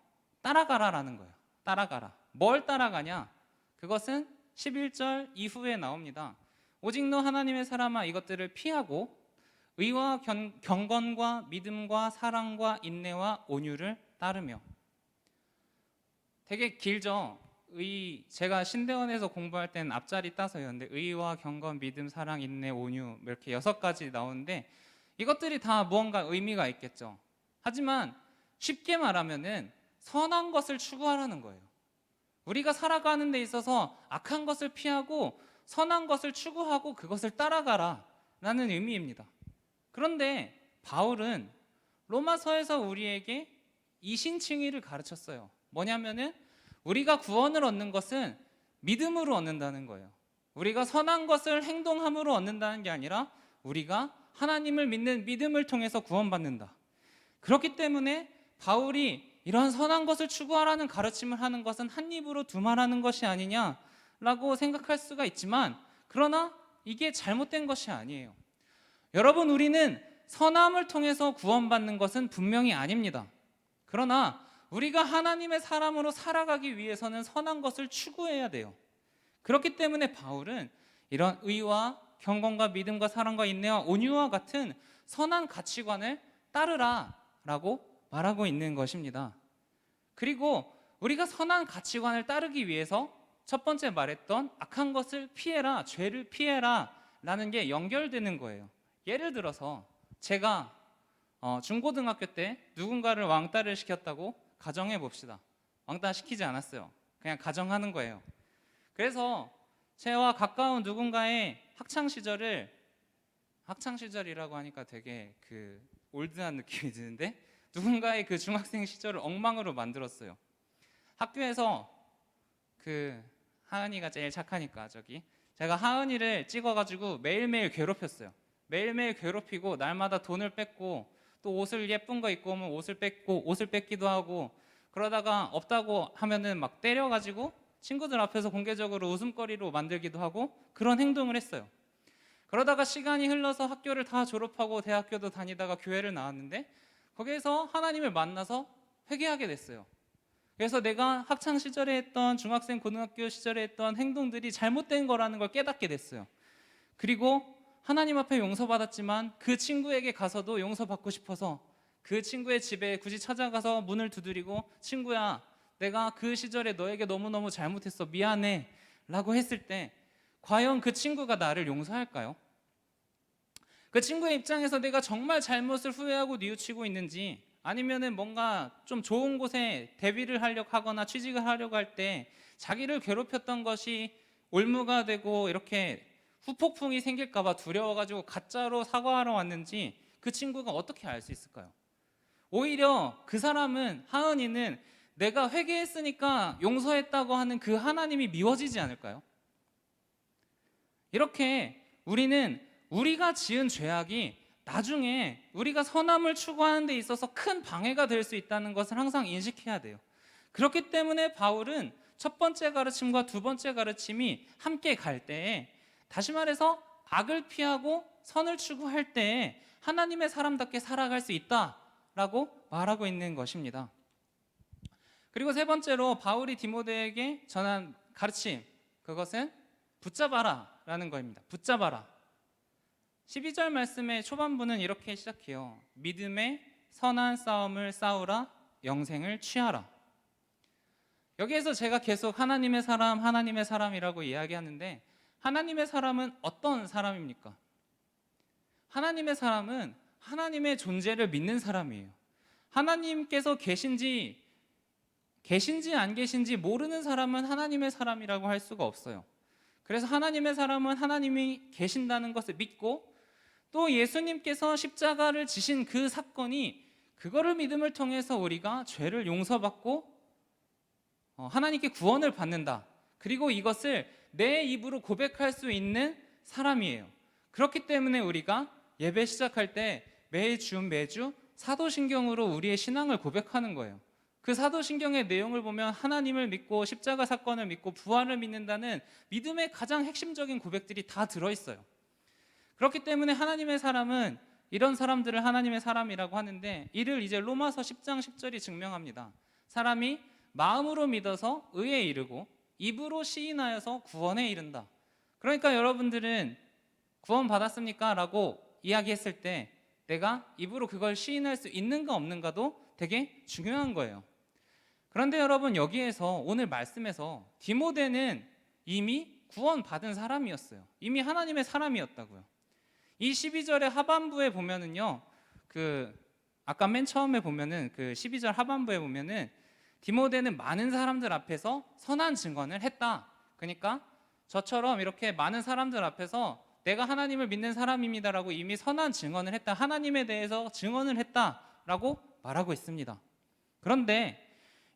따라가라라는 거예요. 따라가라. 뭘 따라가냐? 그것은 11절 이후에 나옵니다. 오직 너 하나님의 사람아 이것들을 피하고 의와 경건과 믿음과 사랑과 인내와 온유를 따르며. 되게 길죠? 제가 신대원에서 공부할 때는 앞자리 따서 였는데 의와 경건, 믿음, 사랑, 인내, 온유 이렇게 6가지 나오는데 이것들이 다 무언가 의미가 있겠죠. 하지만 쉽게 말하면은 선한 것을 추구하라는 거예요. 우리가 살아가는 데 있어서 악한 것을 피하고 선한 것을 추구하고 그것을 따라가라 라는 의미입니다. 그런데 바울은 로마서에서 우리에게 이신칭의를 가르쳤어요. 뭐냐면은 우리가 구원을 얻는 것은 믿음으로 얻는다는 거예요. 우리가 선한 것을 행동함으로 얻는다는 게 아니라 우리가 하나님을 믿는 믿음을 통해서 구원받는다. 그렇기 때문에 바울이 이러한 선한 것을 추구하라는 가르침을 하는 것은 한 입으로 두말하는 것이 아니냐 라고 생각할 수가 있지만, 그러나 이게 잘못된 것이 아니에요. 여러분, 우리는 선함을 통해서 구원받는 것은 분명히 아닙니다. 그러나 우리가 하나님의 사람으로 살아가기 위해서는 선한 것을 추구해야 돼요. 그렇기 때문에 바울은 이런 의와 경건과 믿음과 사랑과 인내와 온유와 같은 선한 가치관을 따르라 라고 말하고 있는 것입니다. 그리고 우리가 선한 가치관을 따르기 위해서 첫 번째 말했던 악한 것을 피해라, 죄를 피해라 라는 게 연결되는 거예요. 예를 들어서 제가 중고등학교 때 누군가를 왕따를 시켰다고 가정해 봅시다. 왕따 시키지 않았어요. 그냥 가정하는 거예요. 그래서 저와 가까운 누군가의 학창시절이라고 하니까 되게 올드한 느낌이 드는데, 누군가의 그 중학생 시절을 엉망으로 만들었어요. 학교에서 하은이가 제일 착하니까 제가 하은이를 찍어가지고 매일매일 괴롭혔어요. 매일매일 괴롭히고 날마다 돈을 뺏고, 또 옷을 예쁜 거 입고 오면 옷을 뺏기도 하고, 그러다가 없다고 하면은 막 때려가지고 친구들 앞에서 공개적으로 웃음거리로 만들기도 하고, 그런 행동을 했어요. 그러다가 시간이 흘러서 학교를 다 졸업하고 대학교도 다니다가 교회를 나왔는데, 거기에서 하나님을 만나서 회개하게 됐어요. 그래서 내가 학창 시절에 했던, 중학생 고등학교 시절에 했던 행동들이 잘못된 거라는 걸 깨닫게 됐어요. 그리고 하나님 앞에 용서받았지만 그 친구에게 가서도 용서받고 싶어서 그 친구의 집에 굳이 찾아가서 문을 두드리고, 친구야, 내가 그 시절에 너에게 너무너무 잘못했어, 미안해 라고 했을 때 과연 그 친구가 나를 용서할까요? 그 친구의 입장에서 내가 정말 잘못을 후회하고 뉘우치고 있는지, 아니면은 뭔가 좀 좋은 곳에 대비를 하려고 하거나 취직을 하려고 할 때 자기를 괴롭혔던 것이 올무가 되고 이렇게 후폭풍이 생길까 봐 두려워가지고 가짜로 사과하러 왔는지 그 친구가 어떻게 알 수 있을까요? 오히려 그 사람은, 하은이는 내가 회개했으니까 용서했다고 하는 그 하나님이 미워지지 않을까요? 이렇게 우리는 우리가 지은 죄악이 나중에 우리가 선함을 추구하는 데 있어서 큰 방해가 될 수 있다는 것을 항상 인식해야 돼요. 그렇기 때문에 바울은 첫 번째 가르침과 두 번째 가르침이 함께 갈 때에, 다시 말해서 악을 피하고 선을 추구할 때에 하나님의 사람답게 살아갈 수 있다라고 말하고 있는 것입니다. 그리고 세 번째로 바울이 디모데에게 전한 가르침, 그것은 붙잡아라 라는 것입니다. 붙잡아라. 12절 말씀의 초반부는 이렇게 시작해요. 믿음의 선한 싸움을 싸우라, 영생을 취하라. 여기에서 제가 계속 하나님의 사람이라고 이야기하는데, 하나님의 사람은 어떤 사람입니까? 하나님의 사람은 하나님의 존재를 믿는 사람이에요. 하나님께서 계신지 안 계신지 모르는 사람은 하나님의 사람이라고 할 수가 없어요. 그래서 하나님의 사람은 하나님이 계신다는 것을 믿고, 또 예수님께서 십자가를 지신 그 사건이, 그거를 믿음을 통해서 우리가 죄를 용서받고 하나님께 구원을 받는다. 그리고 이것을 내 입으로 고백할 수 있는 사람이에요. 그렇기 때문에 우리가 예배 시작할 때 매주 사도신경으로 우리의 신앙을 고백하는 거예요. 그 사도신경의 내용을 보면 하나님을 믿고 십자가 사건을 믿고 부활을 믿는다는 믿음의 가장 핵심적인 고백들이 다 들어있어요. 그렇기 때문에 하나님의 사람은, 이런 사람들을 하나님의 사람이라고 하는데, 이를 이제 로마서 10장 10절이 증명합니다. 사람이 마음으로 믿어서 의에 이르고 입으로 시인하여서 구원에 이른다. 그러니까 여러분들은 구원 받았습니까? 라고 이야기했을 때 내가 입으로 그걸 시인할 수 있는가 없는가도 되게 중요한 거예요. 그런데 여러분, 여기에서 오늘 말씀에서 디모데는 이미 구원받은 사람이었어요. 이미 하나님의 사람이었다고요. 이 12절의 하반부에 보면은요, 아까 맨 처음에 보면은 12절 하반부에 보면은 디모데는 많은 사람들 앞에서 선한 증언을 했다. 그러니까 저처럼 이렇게 많은 사람들 앞에서 내가 하나님을 믿는 사람입니다라고 이미 선한 증언을 했다. 하나님에 대해서 증언을 했다라고 말하고 있습니다. 그런데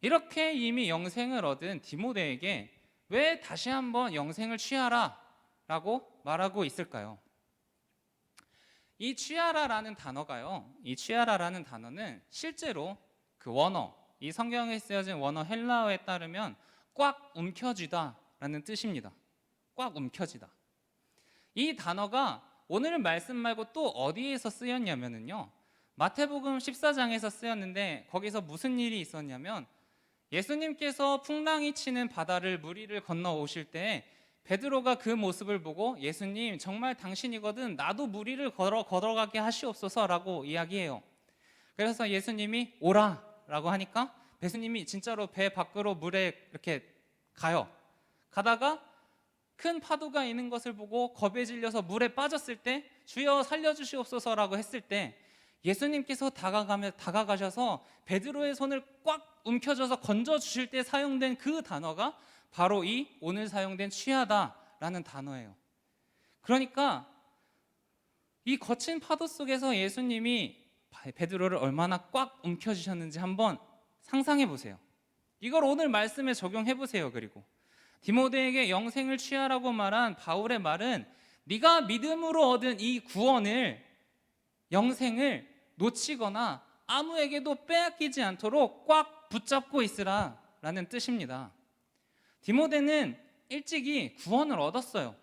이렇게 이미 영생을 얻은 디모데에게 왜 다시 한번 영생을 취하라 라고 말하고 있을까요? 이 취하라라는 단어는 실제로 그 원어, 이 성경에 쓰여진 원어 헬라어에 따르면 꽉 움켜쥐다 라는 뜻입니다. 꽉 움켜쥐다. 이 단어가 오늘 말씀 말고 또 어디에서 쓰였냐면요, 마태복음 14장에서 쓰였는데, 거기서 무슨 일이 있었냐면 예수님께서 풍랑이 치는 바다를 무리를 건너 오실 때 베드로가 그 모습을 보고 예수님 정말 당신이거든 나도 무리를 걸어가게 하시옵소서라고 이야기해요. 그래서 예수님이 오라 라고 하니까 예수님이 진짜로 배 밖으로 물에 이렇게 가요. 가다가 큰 파도가 있는 것을 보고 겁에 질려서 물에 빠졌을 때 주여 살려주시옵소서라고 했을 때 예수님께서 다가가셔서 베드로의 손을 꽉 움켜줘서 건져주실 때 사용된 그 단어가 바로 이 오늘 사용된 취하다라는 단어예요. 그러니까 이 거친 파도 속에서 예수님이 베드로를 얼마나 꽉 움켜주셨는지 한번 상상해 보세요. 이걸 오늘 말씀에 적용해 보세요. 그리고 디모데에게 영생을 취하라고 말한 바울의 말은 네가 믿음으로 얻은 이 구원을, 영생을 놓치거나 아무에게도 빼앗기지 않도록 꽉 붙잡고 있으라 라는 뜻입니다. 디모데는 일찍이 구원을 얻었어요.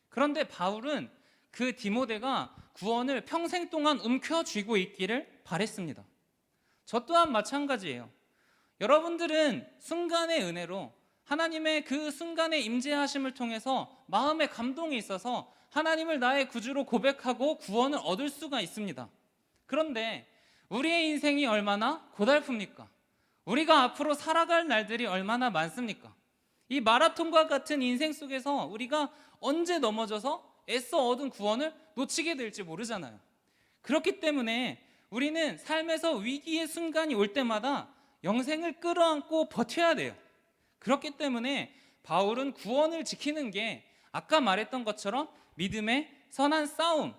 그런데 바울은 그 디모데가 구원을 평생 동안 움켜쥐고 있기를 바랬습니다. 저 또한 마찬가지예요. 여러분들은 순간의 은혜로 하나님의 그 순간의 임재하심을 통해서 마음에 감동이 있어서 하나님을 나의 구주로 고백하고 구원을 얻을 수가 있습니다. 그런데 우리의 인생이 얼마나 고달픕니까? 우리가 앞으로 살아갈 날들이 얼마나 많습니까? 이 마라톤과 같은 인생 속에서 우리가 언제 넘어져서 애써 얻은 구원을 놓치게 될지 모르잖아요. 그렇기 때문에 우리는 삶에서 위기의 순간이 올 때마다 영생을 끌어안고 버텨야 돼요. 그렇기 때문에 바울은 구원을 지키는 게 아까 말했던 것처럼 믿음의 선한 싸움,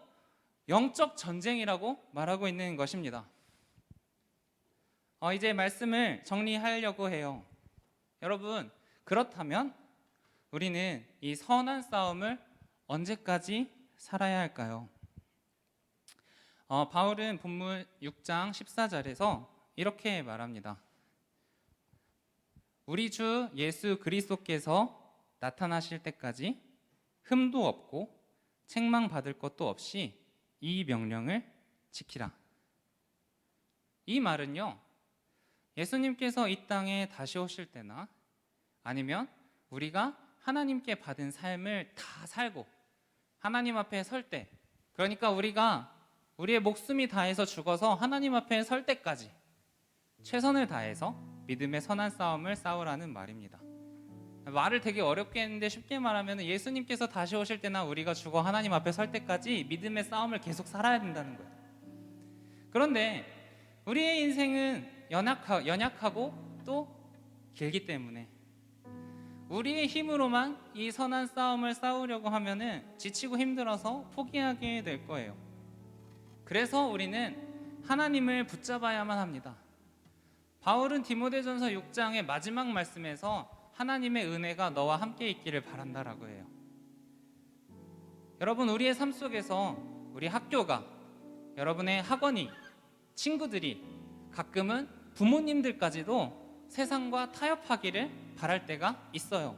영적 전쟁이라고 말하고 있는 것입니다. 이제 말씀을 정리하려고 해요. 여러분, 그렇다면 우리는 이 선한 싸움을 언제까지 살아야 할까요? 바울은 본문 6장 14절에서 이렇게 말합니다. 우리 주 예수 그리스도께서 나타나실 때까지 흠도 없고 책망받을 것도 없이 이 명령을 지키라. 이 말은요, 예수님께서 이 땅에 다시 오실 때나 아니면 우리가 하나님께 받은 삶을 다 살고 하나님 앞에 설 때, 그러니까 우리가 우리의 목숨이 다해서 죽어서 하나님 앞에 설 때까지 최선을 다해서 믿음의 선한 싸움을 싸우라는 말입니다. 말을 되게 어렵게 했는데 쉽게 말하면 예수님께서 다시 오실 때나 우리가 죽어 하나님 앞에 설 때까지 믿음의 싸움을 계속 살아야 된다는 거예요. 그런데 우리의 인생은 연약하고 또 길기 때문에 우리의 힘으로만 이 선한 싸움을 싸우려고 하면은 지치고 힘들어서 포기하게 될 거예요. 그래서 우리는 하나님을 붙잡아야만 합니다. 바울은 디모데전서 6장의 마지막 말씀에서 하나님의 은혜가 너와 함께 있기를 바란다라고 해요. 여러분, 우리의 삶 속에서 우리 학교가, 여러분의 학원이, 친구들이, 가끔은 부모님들까지도 세상과 타협하기를 바랄 때가 있어요.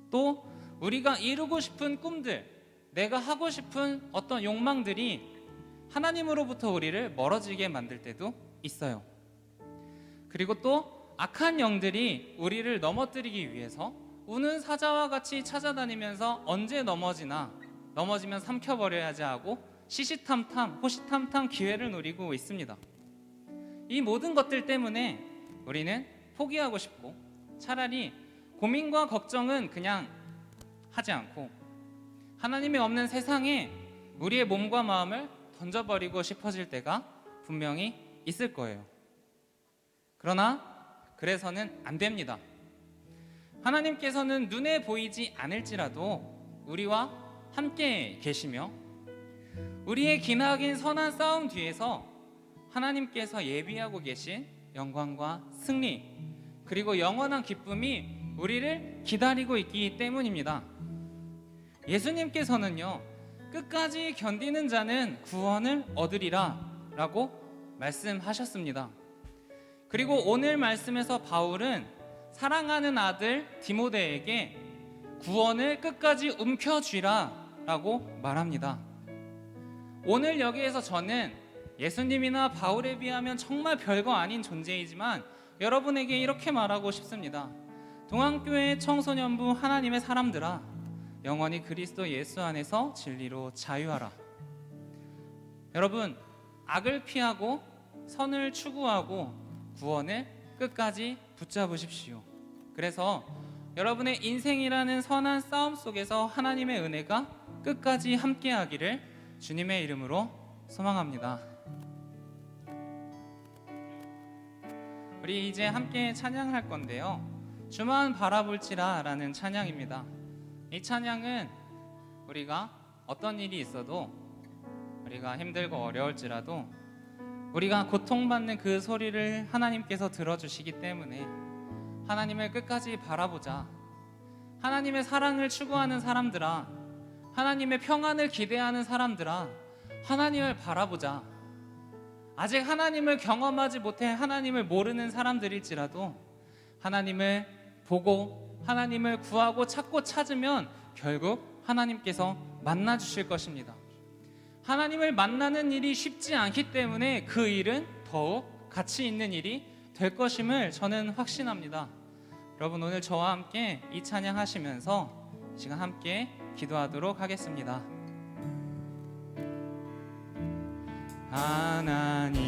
또 우리가 이루고 싶은 꿈들, 내가 하고 싶은 어떤 욕망들이 하나님으로부터 우리를 멀어지게 만들 때도 있어요. 그리고 또 악한 영들이 우리를 넘어뜨리기 위해서 우는 사자와 같이 찾아다니면서 언제 넘어지면 삼켜버려야지 하고 시시탐탐 호시탐탐 기회를 노리고 있습니다. 이 모든 것들 때문에 우리는 포기하고 싶고 차라리 고민과 걱정은 그냥 하지 않고 하나님이 없는 세상에 우리의 몸과 마음을 던져버리고 싶어질 때가 분명히 있을 거예요. 그러나 그래서는 안 됩니다. 하나님께서는 눈에 보이지 않을지라도 우리와 함께 계시며 우리의 기나긴 선한 싸움 뒤에서 하나님께서 예비하고 계신 영광과 승리 그리고 영원한 기쁨이 우리를 기다리고 있기 때문입니다. 예수님께서는요, 끝까지 견디는 자는 구원을 얻으리라 라고 말씀하셨습니다. 그리고 오늘 말씀에서 바울은 사랑하는 아들 디모데에게 구원을 끝까지 움켜쥐라 라고 말합니다. 오늘 여기에서 저는 예수님이나 바울에 비하면 정말 별거 아닌 존재이지만 여러분에게 이렇게 말하고 싶습니다. 동안교회 청소년부 하나님의 사람들아, 영원히 그리스도 예수 안에서 진리로 자유하라. 여러분, 악을 피하고 선을 추구하고 구원을 끝까지 붙잡으십시오. 그래서 여러분의 인생이라는 선한 싸움 속에서 하나님의 은혜가 끝까지 함께하기를 주님의 이름으로 소망합니다. 우리 이제 함께 찬양할 건데요, 주만 바라볼지라 라는 찬양입니다. 이 찬양은 우리가 어떤 일이 있어도, 우리가 힘들고 어려울지라도 우리가 고통받는 그 소리를 하나님께서 들어주시기 때문에 하나님을 끝까지 바라보자. 하나님의 사랑을 추구하는 사람들아, 하나님의 평안을 기대하는 사람들아, 하나님을 바라보자. 아직 하나님을 경험하지 못해 하나님을 모르는 사람들일지라도 하나님을 보고 하나님을 구하고 찾고 찾으면 결국 하나님께서 만나 주실 것입니다. 하나님을 만나는 일이 쉽지 않기 때문에 그 일은 더욱 가치 있는 일이 될 것임을 저는 확신합니다. 여러분, 오늘 저와 함께 이 찬양 하시면서 이 시간 함께 기도하도록 하겠습니다. 하나님의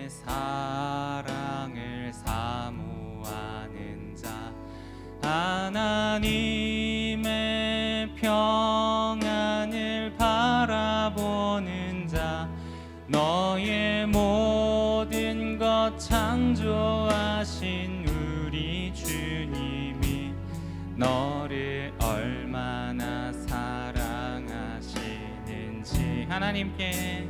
사랑을 사모하는 자, 하나님의 평안을 바라보는 자, 너의 모든 것 창조하신 우리 주님이 너를 얼마나 사랑하시는지 하나님께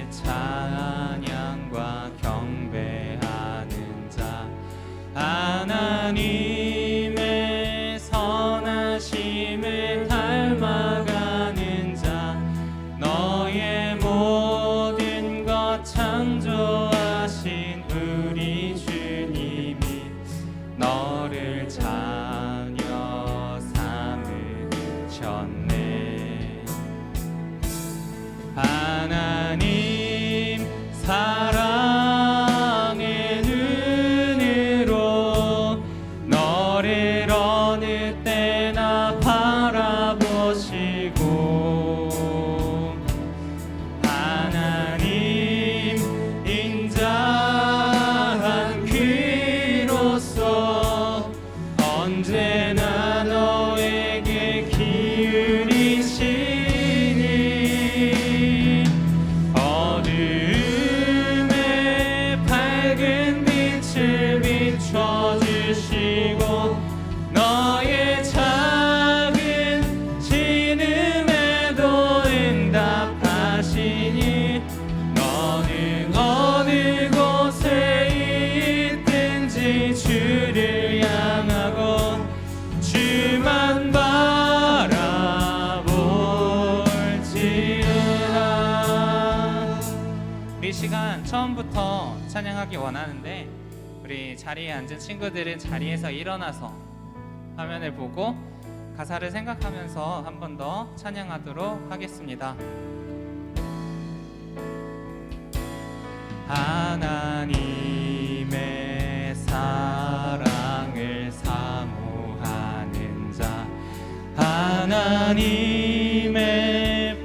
찬양과 경배하는 자, 하나님의 선하심을 닮아가는 자, 너의 모든 것 창조하신 우리 주님이 너를 자녀 삼으셨네. 하나님 사랑의 눈으로 너를 어느 때나 바라보시고, 하나님 인자한 귀로서 언제나 너에게 기울이시니 어둠에 밝은 빛을 비춰주시고 너의 작은 신음에도 응답하시니 너는 어느 곳에 있든지 주를 향하고 주만 바라볼지어다. 이 시간 처음부터 찬양하기 원하는데 우리 자리에 앉은 친구들은 자리에서 일어나서 화면을 보고 가사를 생각하면서 한 번 더 찬양하도록 하겠습니다. 하나님의 사랑을 사모하는 자, 하나님의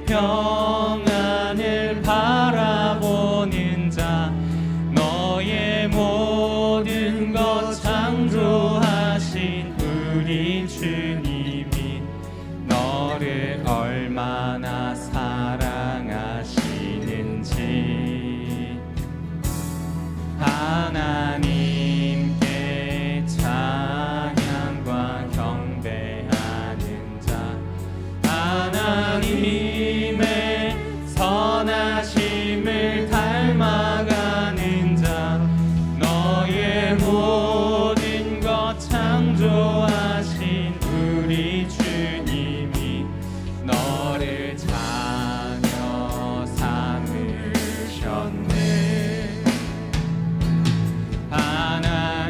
평안을 바라보는 자, 너의 모든 것 창조하신 우리 주님이 너를 얼마나 사랑하시는지 하나님께 찬양과 경배하는 자, 하나님의 선하심을 닮아가는 자, 너의 모든 것 창조하신 우리 주님이 너를 자녀 삼으셨네. 하나님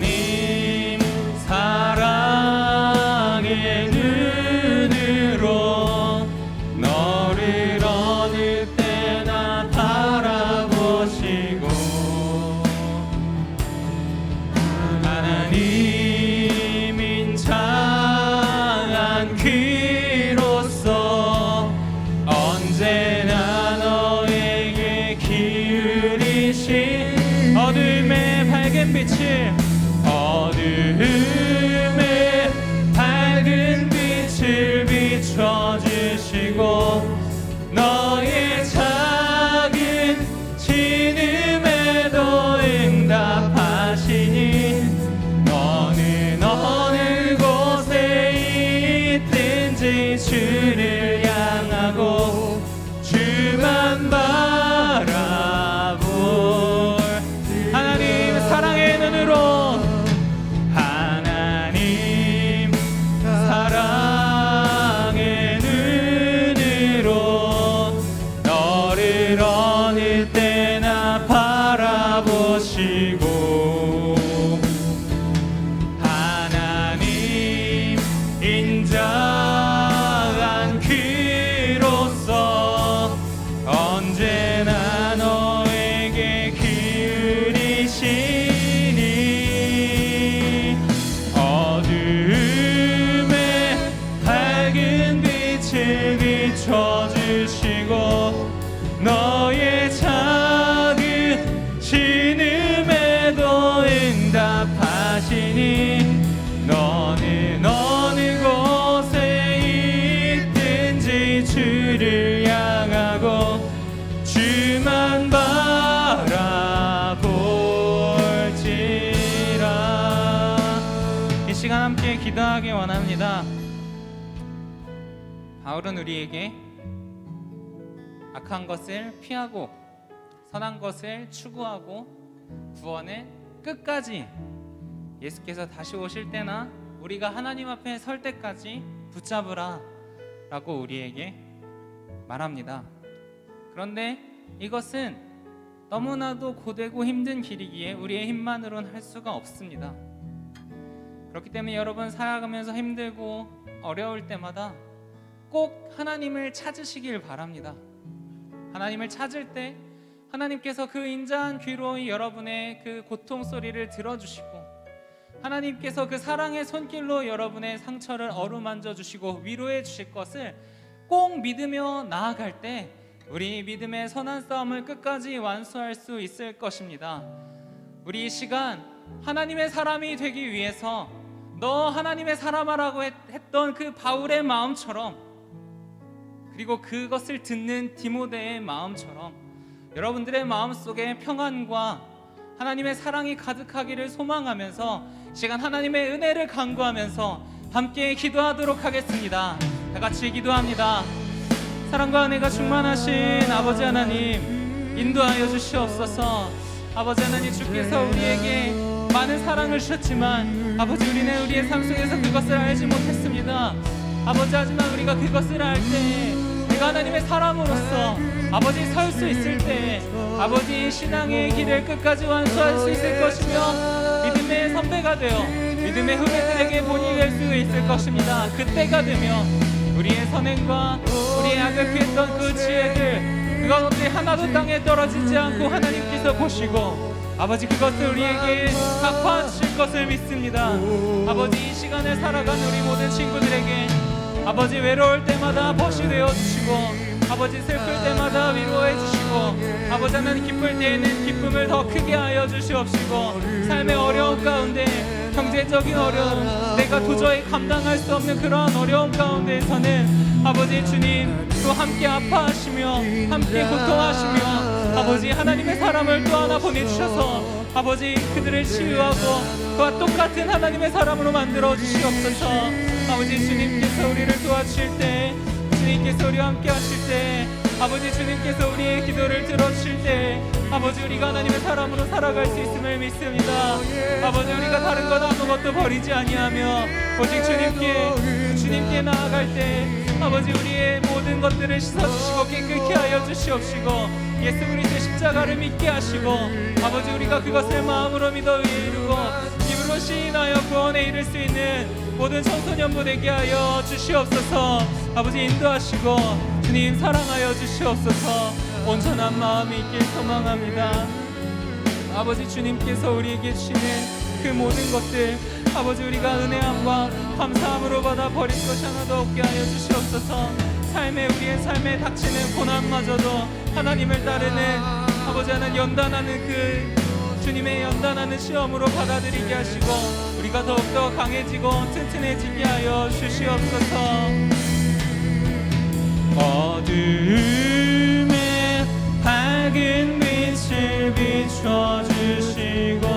시간 함께 기도하기 원합니다. 바울은 우리에게 악한 것을 피하고 선한 것을 추구하고 구원을 끝까지, 예수께서 다시 오실 때나 우리가 하나님 앞에 설 때까지 붙잡으라 라고 우리에게 말합니다. 그런데 이것은 너무나도 고되고 힘든 길이기에 우리의 힘만으로는 할 수가 없습니다. 그렇기 때문에 여러분, 살아가면서 힘들고 어려울 때마다 꼭 하나님을 찾으시길 바랍니다. 하나님을 찾을 때 하나님께서 그 인자한 귀로 여러분의 그 고통 소리를 들어주시고, 하나님께서 그 사랑의 손길로 여러분의 상처를 어루만져 주시고 위로해 주실 것을 꼭 믿으며 나아갈 때 우리 믿음의 선한 싸움을 끝까지 완수할 수 있을 것입니다. 우리 이 시간 하나님의 사람이 되기 위해서 너 하나님의 사람아라고 했던 그 바울의 마음처럼, 그리고 그것을 듣는 디모데의 마음처럼 여러분들의 마음속에 평안과 하나님의 사랑이 가득하기를 소망하면서 시간 하나님의 은혜를 간구하면서 함께 기도하도록 하겠습니다. 다 같이 기도합니다. 사랑과 은혜가 충만하신 아버지 하나님, 인도하여 주시옵소서. 아버지 하나님, 주께서 우리에게 많은 사랑을 주셨지만 아버지, 우리는 우리의 삶 속에서 그것을 알지 못했습니다. 아버지, 하지만 우리가 그것을 알 때 내가 하나님의 사람으로서 아버지 설 수 있을 때 아버지 신앙의 길을 끝까지 완수할 수 있을 것이며 믿음의 선배가 되어 믿음의 후배들에게 본이 될 수 있을 것입니다. 그때가 되면 우리의 선행과 우리의 악을 피했던 그 지혜들, 그것들이 하나도 땅에 떨어지지 않고 하나님께서 보시고 아버지 그것을 우리에게 갚아주실 것을 믿습니다. 아버지, 이 시간을 살아가는 우리 모든 친구들에게 아버지 외로울 때마다 벗이 되어 주시고 아버지 슬플 때마다 위로해 주시고 아버지 하나님 기쁠 때에는 기쁨을 더 크게 하여 주시옵시고 삶의 어려움 가운데 경제적인 어려움, 내가 도저히 감당할 수 없는 그러한 어려움 가운데에서는 아버지 주님 또 함께 아파하시며 함께 고통하시며 아버지 하나님의 사람을 또 하나 보내주셔서 아버지 그들을 치유하고 그와 똑같은 하나님의 사람으로 만들어 주시옵소서. 아버지 주님께서 우리를 도와주실 때, 주님께서 우리와 함께 하실 때, 아버지 주님께서 우리의 기도를 들어주실 때 아버지 우리가 하나님의 사람으로 살아갈 수 있음을 믿습니다. 아버지, 우리가 다른 것 아무것도 버리지 아니하며 오직 주님께 나아갈 때 아버지 우리의 모든 것들을 씻어주시고 깨끗게 하여 주시옵시고 예수 그리스도의 십자가를 믿게 하시고 아버지 우리가 그것을 마음으로 믿어 의에 이루고 입으로 시인하여 구원에 이를 수 있는 모든 청소년부 되게 하여 주시옵소서. 아버지 인도하시고 주님 사랑하여 주시옵소서. 온전한 마음이 있길 소망합니다. 아버지 주님께서 우리에게 주시는 그 모든 것들 아버지 우리가 은혜함과 감사함으로 받아 버릴 것이 하나도 없게 하여 주시옵소서. 우리의 삶에 닥치는 고난마저도 하나님을 따르는 아버지 하나님 연단하는 그 주님의 연단하는 시험으로 받아들이게 하시고 우리가 더욱더 강해지고 튼튼해지게 하여 주시옵소서. 어두움에 밝은 빛을 비춰주시고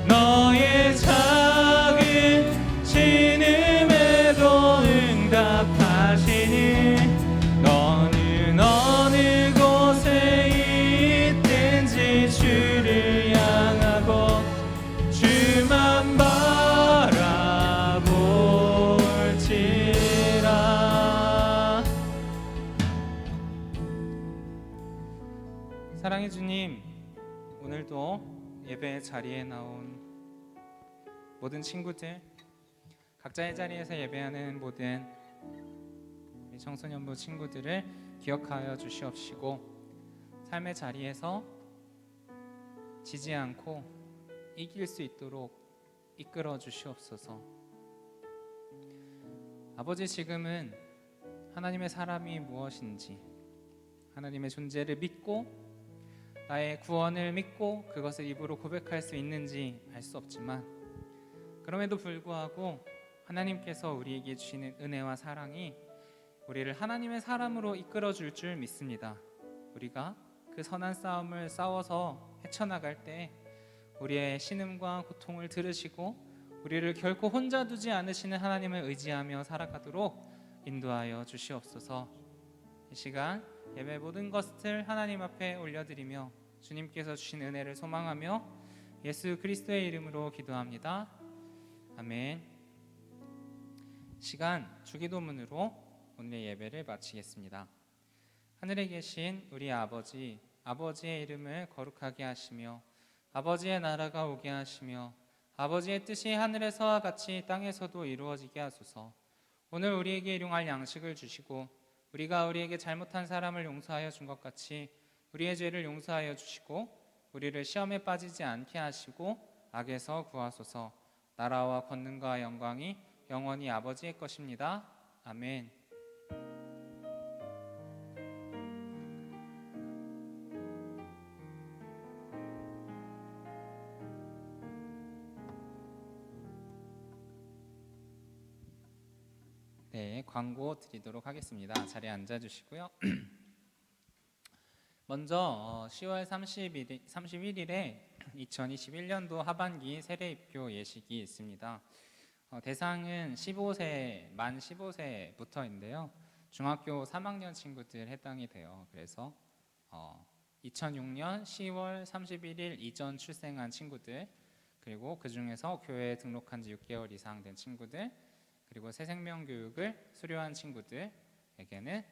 너의 작은 신음에도 응답하시니 너는 어느 곳에 있든지 주를 향하고 주만 바라볼지라. 사랑의 주님, 오늘도 예배 자리에 나온 모든 친구들, 각자의 자리에서 예배하는 모든 우리 청소년부 친구들을 기억하여 주시옵시고 삶의 자리에서 지지 않고 이길 수 있도록 이끌어 주시옵소서. 아버지, 지금은 하나님의 사람이 무엇인지, 하나님의 존재를 믿고 나의 구원을 믿고 그것을 입으로 고백할 수 있는지 알 수 없지만 그럼에도 불구하고 하나님께서 우리에게 주시는 은혜와 사랑이 우리를 하나님의 사람으로 이끌어 줄 줄 믿습니다. 우리가 그 선한 싸움을 싸워서 헤쳐나갈 때 우리의 신음과 고통을 들으시고 우리를 결코 혼자 두지 않으시는 하나님을 의지하며 살아가도록 인도하여 주시옵소서. 이 시간 예배 모든 것을 하나님 앞에 올려드리며 주님께서 주신 은혜를 소망하며 예수 그리스도의 이름으로 기도합니다. 아멘. 시간 주기도문으로 오늘의 예배를 마치겠습니다. 하늘에 계신 우리 아버지, 아버지의 이름을 거룩하게 하시며 아버지의 나라가 오게 하시며 아버지의 뜻이 하늘에서와 같이 땅에서도 이루어지게 하소서. 오늘 우리에게 일용할 양식을 주시고 우리가 우리에게 잘못한 사람을 용서하여 준 것 같이 우리의 죄를 용서하여 주시고 우리를 시험에 빠지지 않게 하시고 악에서 구하소서. 나라와 권능과 영광이 영원히 아버지의 것입니다. 아멘. 네, 광고 드리도록 하겠습니다. 자리에 앉아주시고요. 먼저 10월 31일에 2021년도 하반기 세례입교 예식이 있습니다. 대상은 만 15세부터인데요. 중학교 3학년 친구들 해당이 돼요. 그래서 2006년 10월 31일 이전 출생한 친구들, 그리고 그 중에서 교회에 등록한 지 6개월 이상 된 친구들, 그리고 새생명 교육을 수료한 친구들에게는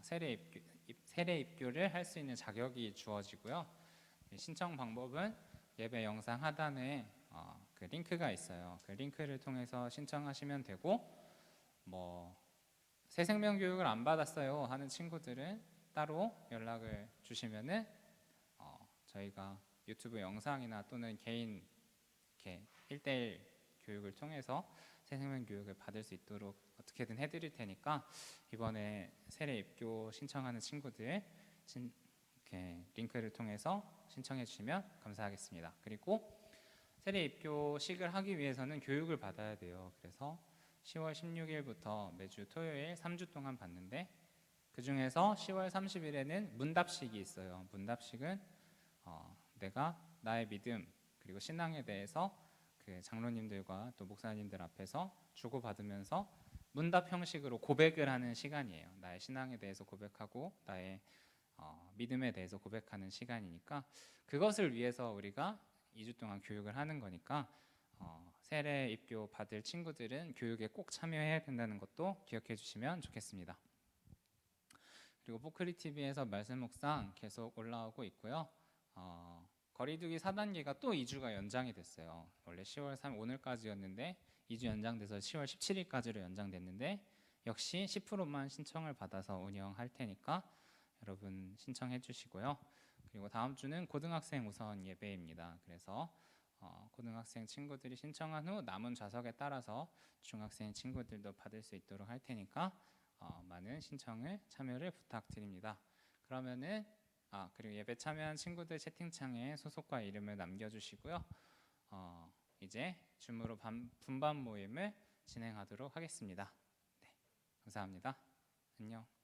세례 입교를 할 수 있는 자격이 주어지고요. 신청 방법은 예배 영상 하단에 그 링크가 있어요. 그 링크를 통해서 신청하시면 되고, 새생명 교육을 안 받았어요 하는 친구들은 따로 연락을 주시면은 저희가 유튜브 영상이나 또는 개인 이렇게 1대1 교육을 통해서 새생명 교육을 받을 수 있도록 어떻게든 해드릴 테니까 이번에 세례 입교 신청하는 친구들 이렇게 링크를 통해서 신청해 주시면 감사하겠습니다. 그리고 세례 입교식을 하기 위해서는 교육을 받아야 돼요. 그래서 10월 16일부터 매주 토요일 3주 동안 받는데, 그 중에서 10월 30일에는 문답식이 있어요. 문답식은 내가 나의 믿음 그리고 신앙에 대해서 그 장로님들과 또 목사님들 앞에서 주고받으면서 문답 형식으로 고백을 하는 시간이에요. 나의 신앙에 대해서 고백하고 나의 믿음에 대해서 고백하는 시간이니까, 그것을 위해서 우리가 2주 동안 교육을 하는 거니까 세례 입교 받을 친구들은 교육에 꼭 참여해야 된다는 것도 기억해 주시면 좋겠습니다. 그리고 포크리TV에서 말씀 묵상 계속 올라오고 있고요. 거리두기 4단계가 또 2주가 연장이 됐어요. 원래 10월 3일 오늘까지였는데 2주 연장돼서 10월 17일까지로 연장됐는데, 역시 10%만 신청을 받아서 운영할 테니까 여러분 신청해 주시고요. 그리고 다음 주는 고등학생 우선 예배입니다. 그래서 고등학생 친구들이 신청한 후 남은 좌석에 따라서 중학생 친구들도 받을 수 있도록 할 테니까 많은 신청을 참여를 부탁드립니다. 그러면은 그리고 예배 참여한 친구들 채팅창에 소속과 이름을 남겨주시고요. 이제 줌으로 분반 모임을 진행하도록 하겠습니다. 네, 감사합니다. 안녕.